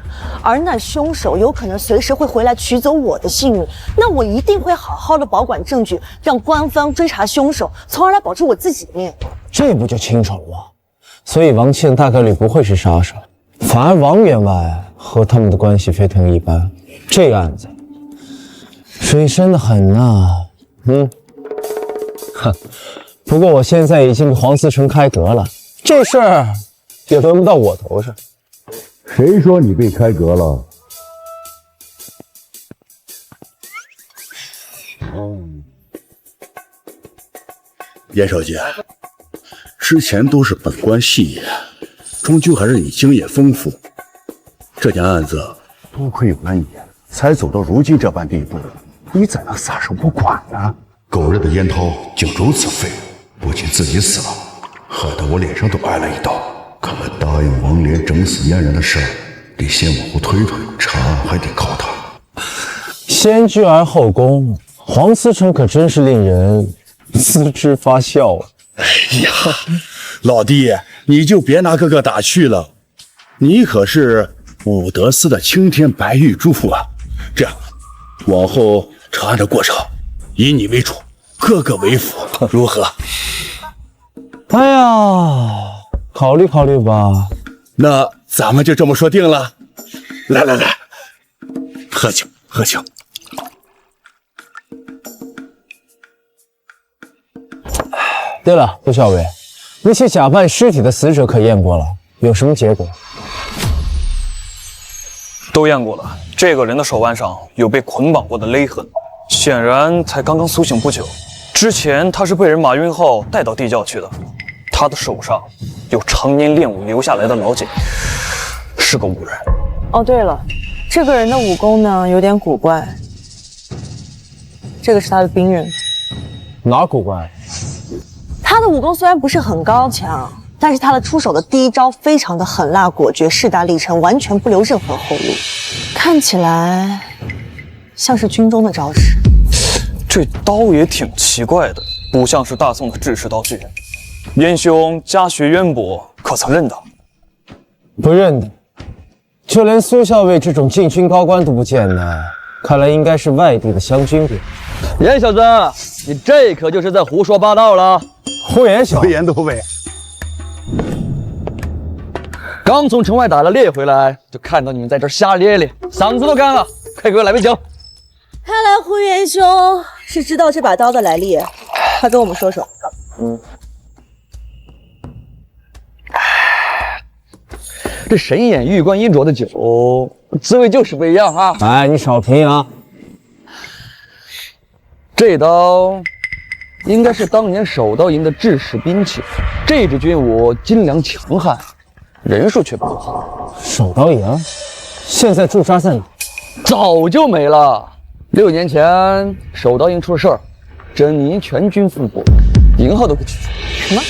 而那凶手有可能随时会回来取走我的性命，那我一定会好好的保管证据，让官方追查凶手，从而来保住我自己的命。这不就清楚了吗？所以王庆大概率不会是杀手，反而王员外和他们的关系非同一般。这个案子水深得很呐。不过我现在已经被黄思成开革了，这事儿也轮不到我头上。谁说你被开革了？严小姐，之前都是本官戏言，终究还是你经验丰富。这件案子多亏有了你，才走到如今这般地步，你怎能撒手不管呢？狗日的燕涛竟如此废物，不仅自己死了，害得我脸上都挨了一刀。看来答应王莲整死嫣然的事，得先往后推推，查案还得靠他。先居而后恭，黄思成可真是令人思之发笑啊！哎呀，老弟，你就别拿哥哥打趣了，你可是武德司的青天白玉珠啊！这样，往后查案的过程以你为主，哥哥为辅，如何？哎呀，考虑考虑吧。那咱们就这么说定了。来来来，喝酒喝酒。对了，陆校尉，那些假扮尸体的死者可验过了，有什么结果？都验过了，这个人的手腕上有被捆绑过的勒痕，显然才刚刚苏醒不久。之前他是被人马晕后带到地窖去的，他的手上有常年练武留下来的老茧，是个武人。哦，对了，这个人的武功呢有点古怪，这个是他的兵刃。哪古怪？他的武功虽然不是很高强，但是他的出手的第一招非常的狠辣果决，势大力沉，完全不留任何后路，看起来像是军中的招式。这刀也挺奇怪的，不像是大宋的制式刀具。燕兄家学渊博，可曾认得？不认得，就连苏校尉这种禁军高官都不见得，看来应该是外地的湘军兵。严小子，你这可就是在胡说八道了。胡言小，胡言都喂。刚从城外打了猎回来，就看到你们在这瞎咧咧，嗓子都干了。快给我来杯酒。看来胡元兄是知道这把刀的来历，快跟我们说说。这神眼玉观音浊的酒，滋味就是不一样啊！哎，你少贫啊！这刀应该是当年守道营的制式兵器，这支军伍精良强悍，人数却不多。守道营现在驻扎在哪？早就没了。6年前守道营出了事儿，砧民全军覆没，营号都给取消。什么？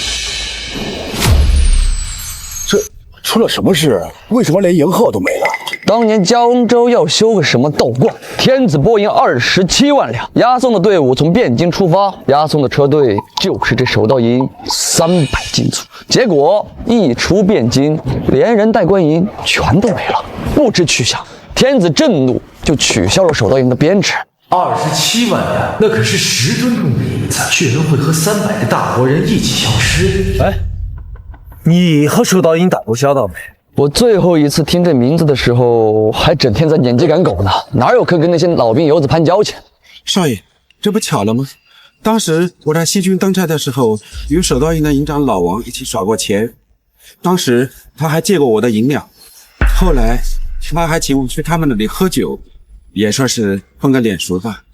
这出了什么事？为什么连营号都没了？当年江州要修个什么道观，天子拨银27万两，押送的队伍从汴京出发，押送的车队就是这守道营300金卒。结果一出汴京，连人带官银全都没了，不知去向。天子震怒，就取消了守道营的编制。27万两，那可是10吨重的银子，居然会和300个大活人一起消失。哎，你和守道营打过交道没？我最后一次听这名字的时候，还整天在撵鸡赶狗呢，哪有空跟那些老兵油子攀交情？少爷，这不巧了吗？当时我在西军登寨的时候，与守道营的营长老王一起耍过钱，当时他还借过我的银两，后来他还请我去他们那里喝酒，也算是混个脸熟吧。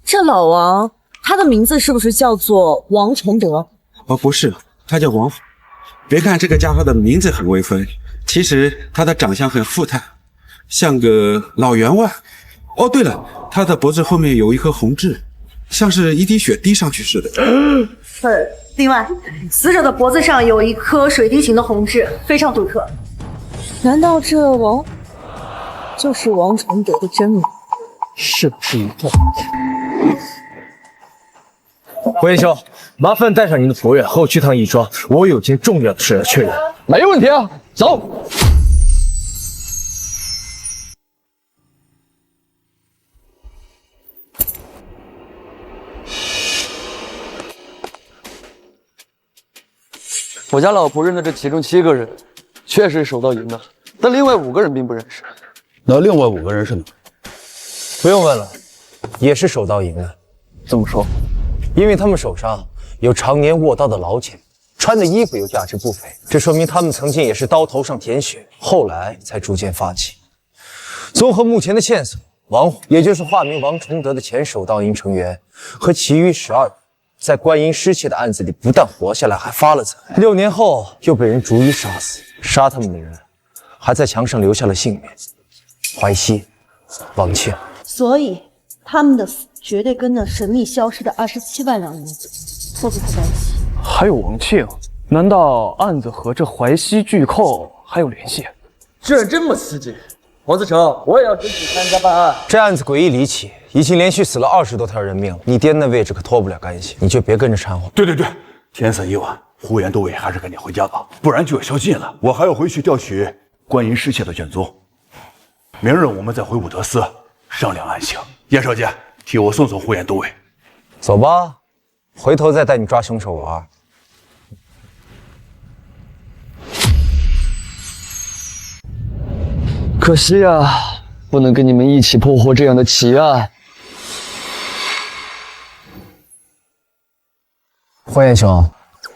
这老王，他的名字是不是叫做王崇德？哦，不是，他叫王虎。别看这个家伙的名字很威风，其实他的长相很富态，像个老员外。哦，对了，他的脖子后面有一颗红痣，像是一滴血滴上去似的。另外，死者的脖子上有一颗水滴形的红痣，非常独特。难道这王就是王崇德的真名？是不是一个？胡彦兄，麻烦带上您的仆人和我去趟义庄，我有件重要的事要确认。没问题啊，走。我家老仆认的这其中7个人，确实是守道营的，但另外5个人并不认识。那另外5个人是哪？不用问了，也是守道营的。怎么说？因为他们手上有常年握刀的老茧，穿的衣服又价值不菲，这说明他们曾经也是刀头上舔血，后来才逐渐发迹。综合目前的线索，王虎，也就是化名王崇德的前守道营成员，和其余12人，在观音失窃的案子里不但活下来，还发了财。6年后又被人逐一杀死，杀他们的人还在墙上留下了姓名：淮西、王庆。所以他们的死绝对跟那神秘消失的27万两银子脱不开关系。还有王庆，难道案子和这淮西巨寇还有联系？这么刺激！黄思成，我也要争取参加办案。这案子诡异离奇，已经连续死了20多条人命了，你爹那位置可脱不了干系，你就别跟着掺和。对，天色已晚，呼延都尉还是赶紧回家吧，不然就要宵禁了。我还要回去调取观音失窃的卷宗，明日我们再回武德司商量案情。严少监，替我送呼延都尉。走吧，回头再带你抓凶手玩。可惜呀，不能跟你们一起破获这样的奇案。霍彦兄，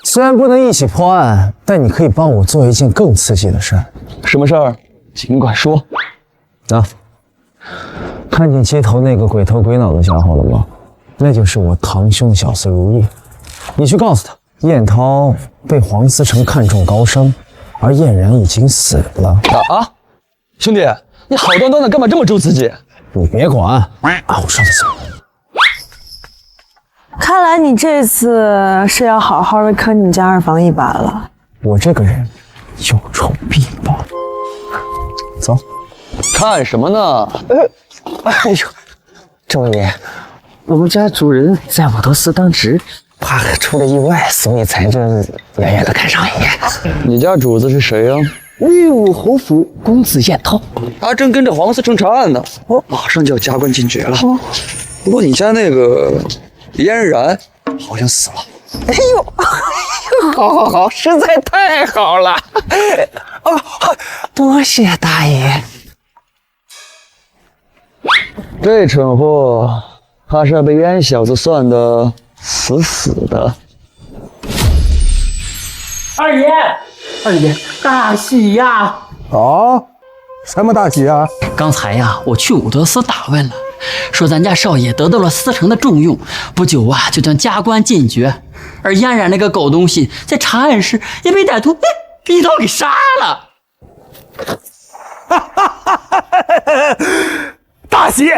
虽然不能一起破案，但你可以帮我做一件更刺激的事。什么事儿？尽管说。看见街头那个鬼头鬼脑的家伙了吗？那就是我堂兄的小厮如意。你去告诉他，燕涛被黄思成看中高升，而燕然已经死了。兄弟，你好端端的干嘛这么咒自己？你别管，我说的算。看来你这次是要好好的坑你们家二房一把了。我这个人有仇必报。走。看什么呢？哎呦，这位爷，我们家主人在武德司当值，怕出了意外，所以才这远远的看上一眼。你家主子是谁呀？玉武侯府公子燕涛，他正跟着黄思成查案呢，马上就要加官进爵了。不过你家那个嫣然好像死了。哎呦，好，实在太好了！多谢大爷。这蠢货怕是被冤小子算得死死的。二爷，大喜呀！什么大喜啊？刚才呀，我去武德司打问了，说咱家少爷得到了司城的重用，不久啊就将加官进爵。而嫣然那个狗东西在查案时也被歹徒一刀给杀了。大喜，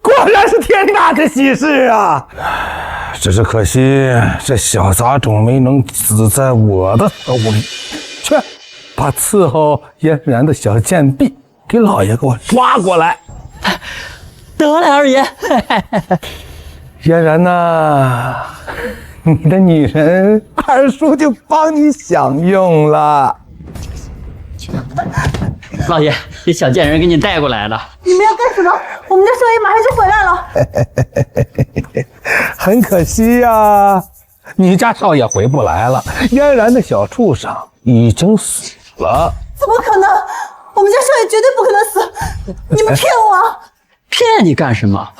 果然是天大的喜事啊！只是可惜这小杂种没能死在我的手里。去，把伺候嫣然的小贱婢给老爷给我抓过来。得嘞，二爷。嫣然呐，你的女人二叔就帮你享用了。老爷，这小贱人给你带过来了。你们要干什么？我们家少爷马上就回来了。很可惜呀，你家少爷回不来了，嫣然的小畜生已经死了。怎么可能？我们家少爷绝对不可能死！你们骗我！骗你干什么？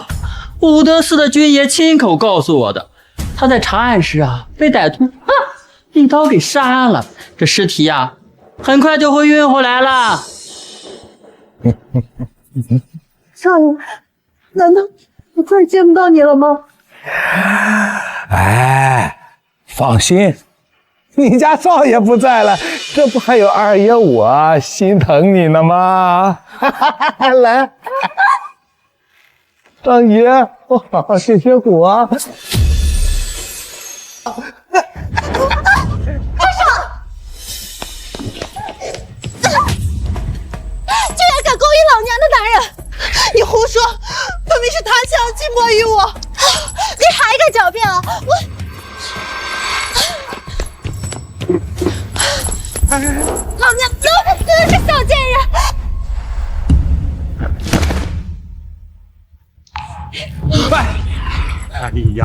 武德司的军爷亲口告诉我的，他在查案时啊，被歹徒一刀给杀了。这尸体呀，很快就会运回来了。少爷，难道我再也见不到你了吗？哎，放心，你家少爷不在了，这不还有二爷我心疼你呢吗？来，少爷，我好好歇歇火。竟然敢勾引老娘的男人！你胡说，分明是他想计谋于我，你还敢狡辩啊！老娘弄死这个小贱人！哎呀，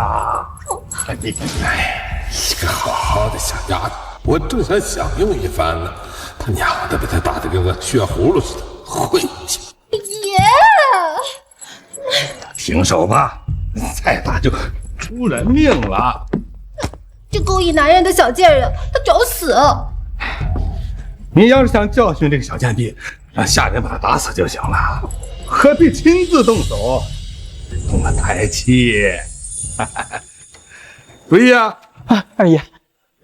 你个好好的小丫头，我正想享用一番呢，他娘的被他打得跟个血葫芦似的，晦气！爷，停手吧，再打就出人命了。这勾引男人的小贱人，他找死！你要是想教训这个小贱婢，让下人把他打死就行了，何必亲自动手，动了胎气？如意啊，二爷，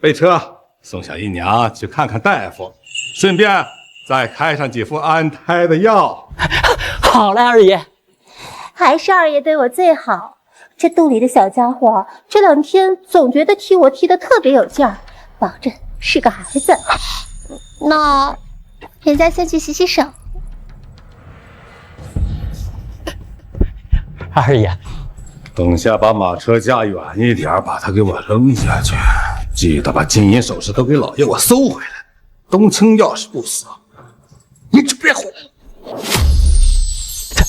备车送小姨娘去看看大夫，顺便再开上几副安胎的药。好嘞，二爷。还是二爷对我最好。这肚里的小家伙这2天总觉得踢我踢得特别有劲儿，保证是个孩子。那人家先去洗洗手。二爷，等下把马车驾远一点，把他给我扔下去。记得把金银首饰都给老爷我搜回来。冬青要是不死，你就别回来了。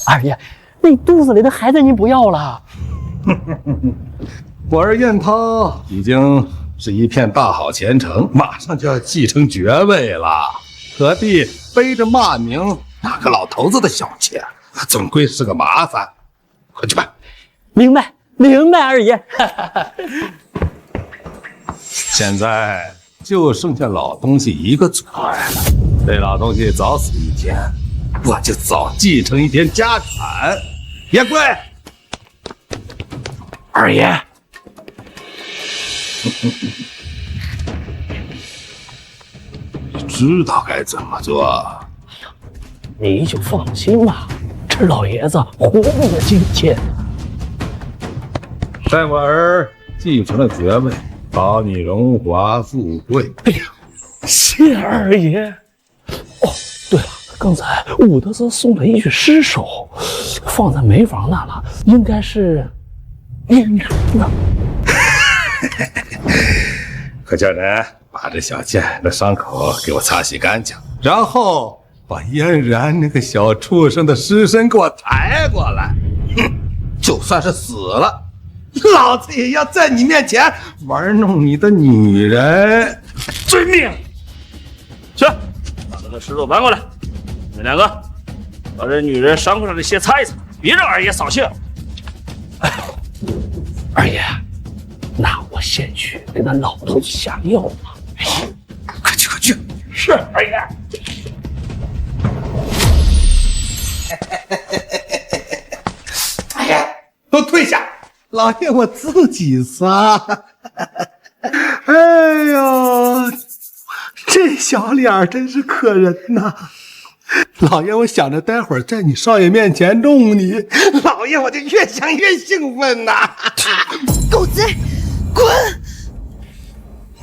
二爷，那肚子里的孩子您不要了。我儿燕涛已经是一片大好前程，马上就要继承爵位了，何必背着骂名那个老头子的小妾？总归是个麻烦。快去办。明白，明白，二爷。现在就剩下老东西一个阻碍了，这老东西早死一天，我就早继承一天家产。燕贵，二爷。你知道该怎么做？你就放心吧，这老爷子活不得今天。待我儿继承了爵位，保你荣华富贵。哎呀，谢二爷。哦，对了，刚才伍德斯送了一具尸首，放在煤房那了，应该是嫣然的。快叫人把这小贱人的伤口给我擦洗干净，然后把嫣然那个小畜生的尸身给我抬过来。哼，就算是死了，老子也要在你面前玩弄你的女人。遵命。去，把这个石头搬过来。你们2个把这女人伤口上的血擦一擦，别让二爷扫兴。二爷，那我先去给那老头子下药吧。快去快去！是二爷。哎呀，都退下！老爷我自己擦。哎呦，这小脸儿真是可人呐！老爷，我想着待会儿在你少爷面前弄你，老爷我就越想越兴奋呐！狗贼，滚！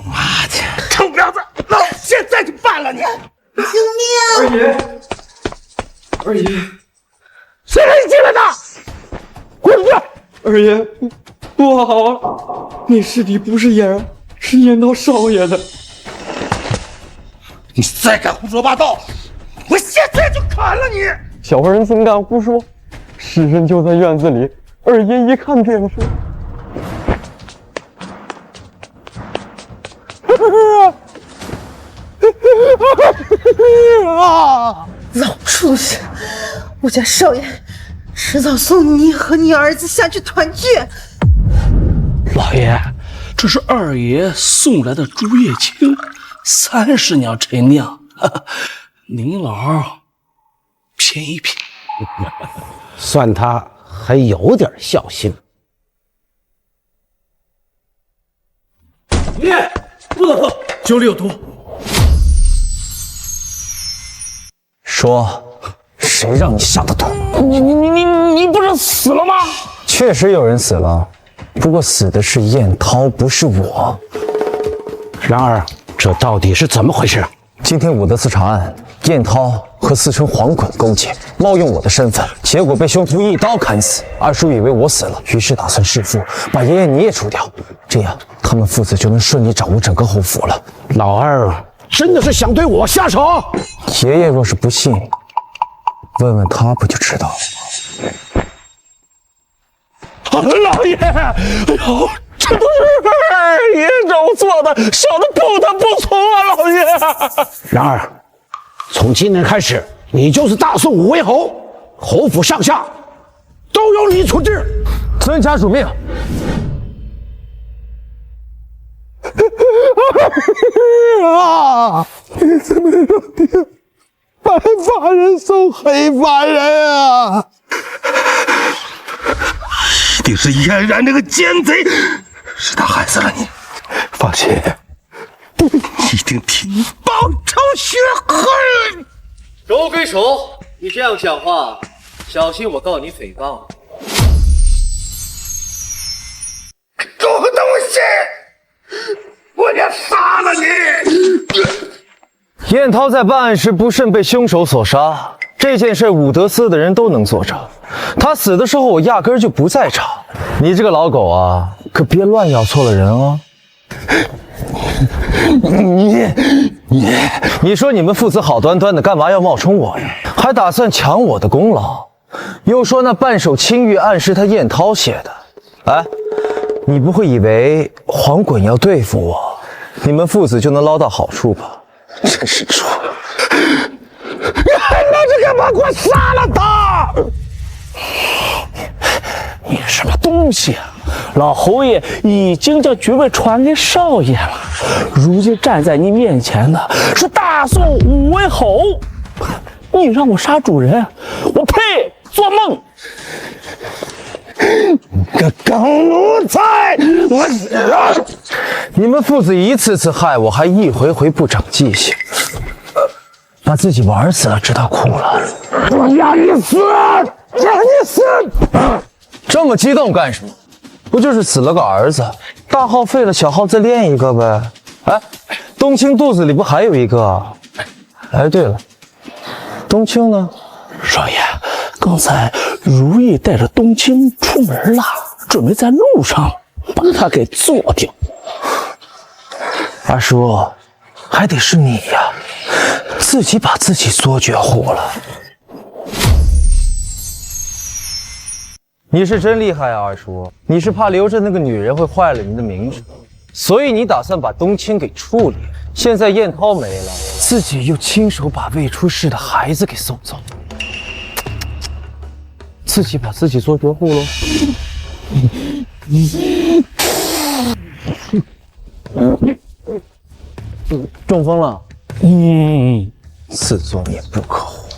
妈的，臭婊子！老子现在就办了你！救命！二爷，谁让你进来的？滚出去！二爷，不好了，那尸体不是嫣然，是燕涛少爷的。你再敢胡说八道，我现在就砍了你！小人怎敢胡说？尸身就在院子里，二爷一看便是。老畜生！我家少爷迟早送你和你儿子下去团聚。老爷，这是二爷送来的竹叶青，30两陈酿，您老品一品。算他还有点孝心。别，不能喝，酒里有毒。说，谁让你下的毒？你不是死了吗？确实有人死了，不过死的是燕涛，不是我。然而，这到底是怎么回事？今天武德寺查案，燕涛和四川黄滚勾结，冒用我的身份，结果被凶徒一刀砍死。二叔以为我死了，于是打算弑父，把爷爷你也除掉，这样他们父子就能顺利掌握整个侯府了。老二真的是想对我下手？爷爷若是不信，问问他不就知道了。老爷，哎呦，这都是二爷让我做的，小的不得不从啊，老爷。然而，从今日开始，你就是大宋武威侯，侯府上下都由你处置。遵家主命。啊！你怎么让白发人送黑发人啊？一定是嫣然那个奸贼，是他害死了你。放心，一定替你报仇雪恨。手归手，你这样讲话，小心我告你诽谤。狗东西！我要杀了你！燕涛在办案时不慎被凶手所杀，这件事武德司的人都能作证。他死的时候我压根儿就不在场。你这个老狗啊，可别乱咬错了人啊！你说你们父子好端端的，干嘛要冒充我呀？还打算抢我的功劳？又说那半首青玉案是他燕涛写的。哎，你不会以为黄滚要对付我，你们父子就能捞到好处吧？真是蠢！你还愣着干嘛？给我杀了他！你什么东西啊！老侯爷已经将爵位传给少爷了，如今站在你面前的是大宋武威侯，你让我杀主人，我呸！做梦！个狗奴才！你们父子一次次害我，还一回回不长记性，把自己玩死了，直到哭了。我让你死！让你死！这么激动干什么？不就是死了个儿子，大号废了，小号再练一个呗。哎，冬青肚子里不还有一个？哎，对了，冬青呢？少爷，刚才如意带着冬青出门了，准备在路上把他给做掉。二叔，还得是你呀，自己把自己做绝户了。你是真厉害啊，二叔！你是怕留着那个女人会坏了你的名声，所以你打算把冬青给处理。现在燕涛没了，自己又亲手把未出世的孩子给送走，自己把自己做绝户喽。中风了。自作孽不可活。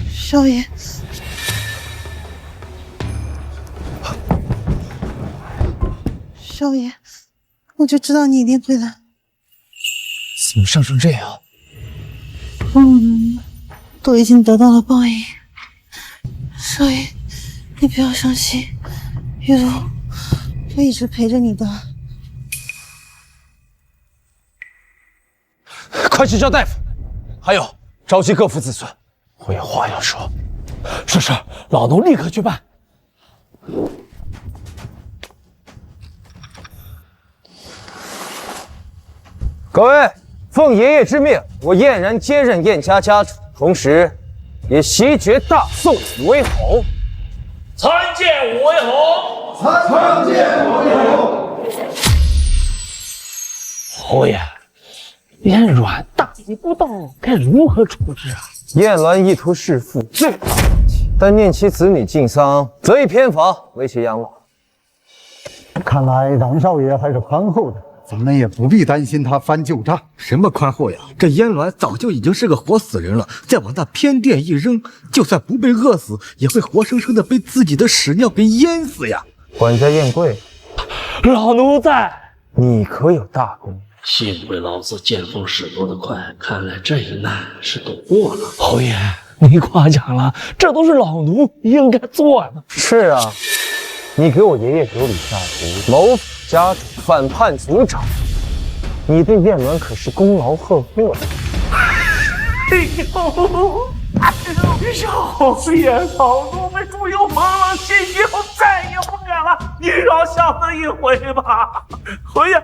少爷，少爷，我就知道你一定会来。怎么伤成这样？都已经得到了报应。少爷，你不要伤心，玉茹会一直陪着你的。快去叫大夫，还有召集各府子孙，我有话要说。是，老奴立刻去办。各位，奉爷爷之命，我燕然接任燕家家主，同时也袭爵大宋武威侯。参见武威侯！参见武威侯！侯爷，燕阮大逆不道，该如何处置啊？燕鸾意图弑父，罪大恶极，但念其子女敬丧，则以偏房为其养老。看来冉少爷还是宽厚的，咱们也不必担心他翻旧账。什么宽厚呀？这燕鸾早就已经是个活死人了，再往那偏殿一扔，就算不被饿死，也会活生生的被自己的屎尿给淹死呀！管家燕贵，老奴在。你可有大功？幸亏老子见风使舵的快，看来这一难是躲过了。侯爷，你夸奖了，这都是老奴应该做的。是啊，你给我爷爷九里下毒，谋反家主，反叛族长，你对燕鸾可是功劳赫赫的。少爷，老奴们主有蒙了心，以后再也不敢了。你饶小子一回吧，侯爷。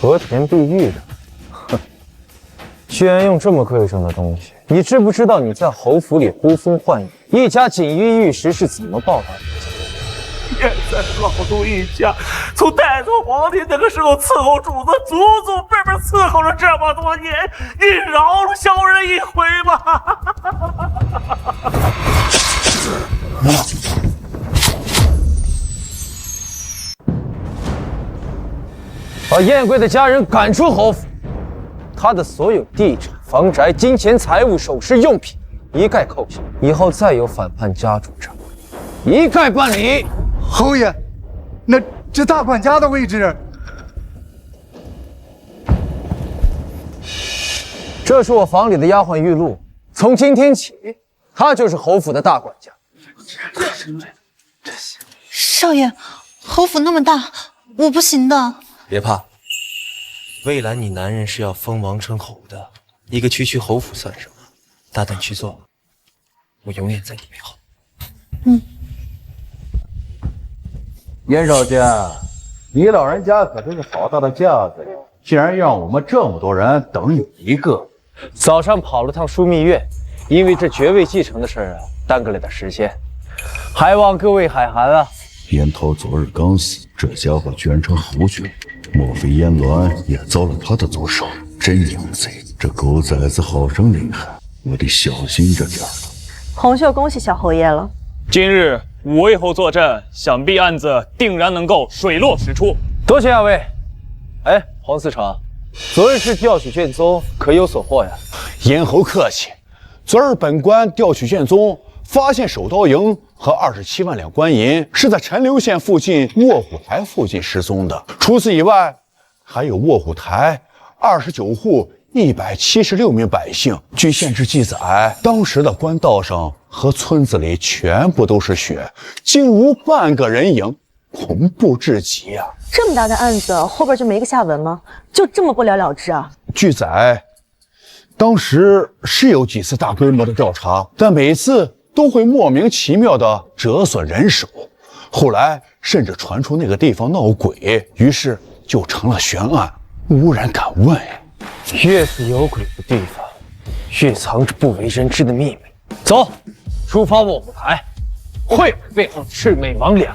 和田碧玉的，哼，居然用这么贵重的东西！你知不知道你在侯府里呼风唤雨，一家锦衣玉食是怎么报答你的？现在老奴一家从代宗皇帝那个时候伺候主子，祖祖辈辈伺候了这么多年，你饶了小人一回吧！把燕贵的家人赶出侯府，他的所有地产、房宅、金钱、财物、首饰、用品一概扣下。以后再有反叛家主者，一概办理。侯爷，那这大管家的位置？这是我房里的丫鬟玉露，从今天起，她就是侯府的大管家。少爷，侯府那么大，我不行的。别怕，未来你男人是要封王成侯的，一个区区侯府算什么？大胆去做，我永远在你背后。燕少家，你老人家可真是好大的架子呀！竟然让我们这么多人等你一个。早上跑了趟枢密院，因为这爵位继承的事耽搁了点时间，还望各位海涵啊。燕涛昨日刚死，这家伙居然成侯爵，莫非燕鸾也遭了他的毒手？真淫贼！这狗崽子好生厉害，我得小心着点。洪秀，恭喜小侯爷了。今日我为后坐镇，想必案子定然能够水落石出。多谢二位。哎，黄司长，昨日是调取卷宗，可有所获呀？燕侯客气。昨日本官调取卷宗，发现手刀营和27万两官银是在陈留县附近卧虎台附近失踪的。除此以外，还有卧虎台29户176名百姓。据县志记载，当时的官道上和村子里全部都是血，竟无半个人影，恐怖至极啊！这么大的案子，后边就没个下文吗？就这么不了了之啊？据载，当时是有几次大规模的调查，但每次都会莫名其妙的折损人手。后来甚至传出那个地方闹鬼，于是就成了悬案，无人敢问。越是有鬼的地方，越藏着不为人知的秘密。走，出发卧虎台，会背后魑魅魍魉。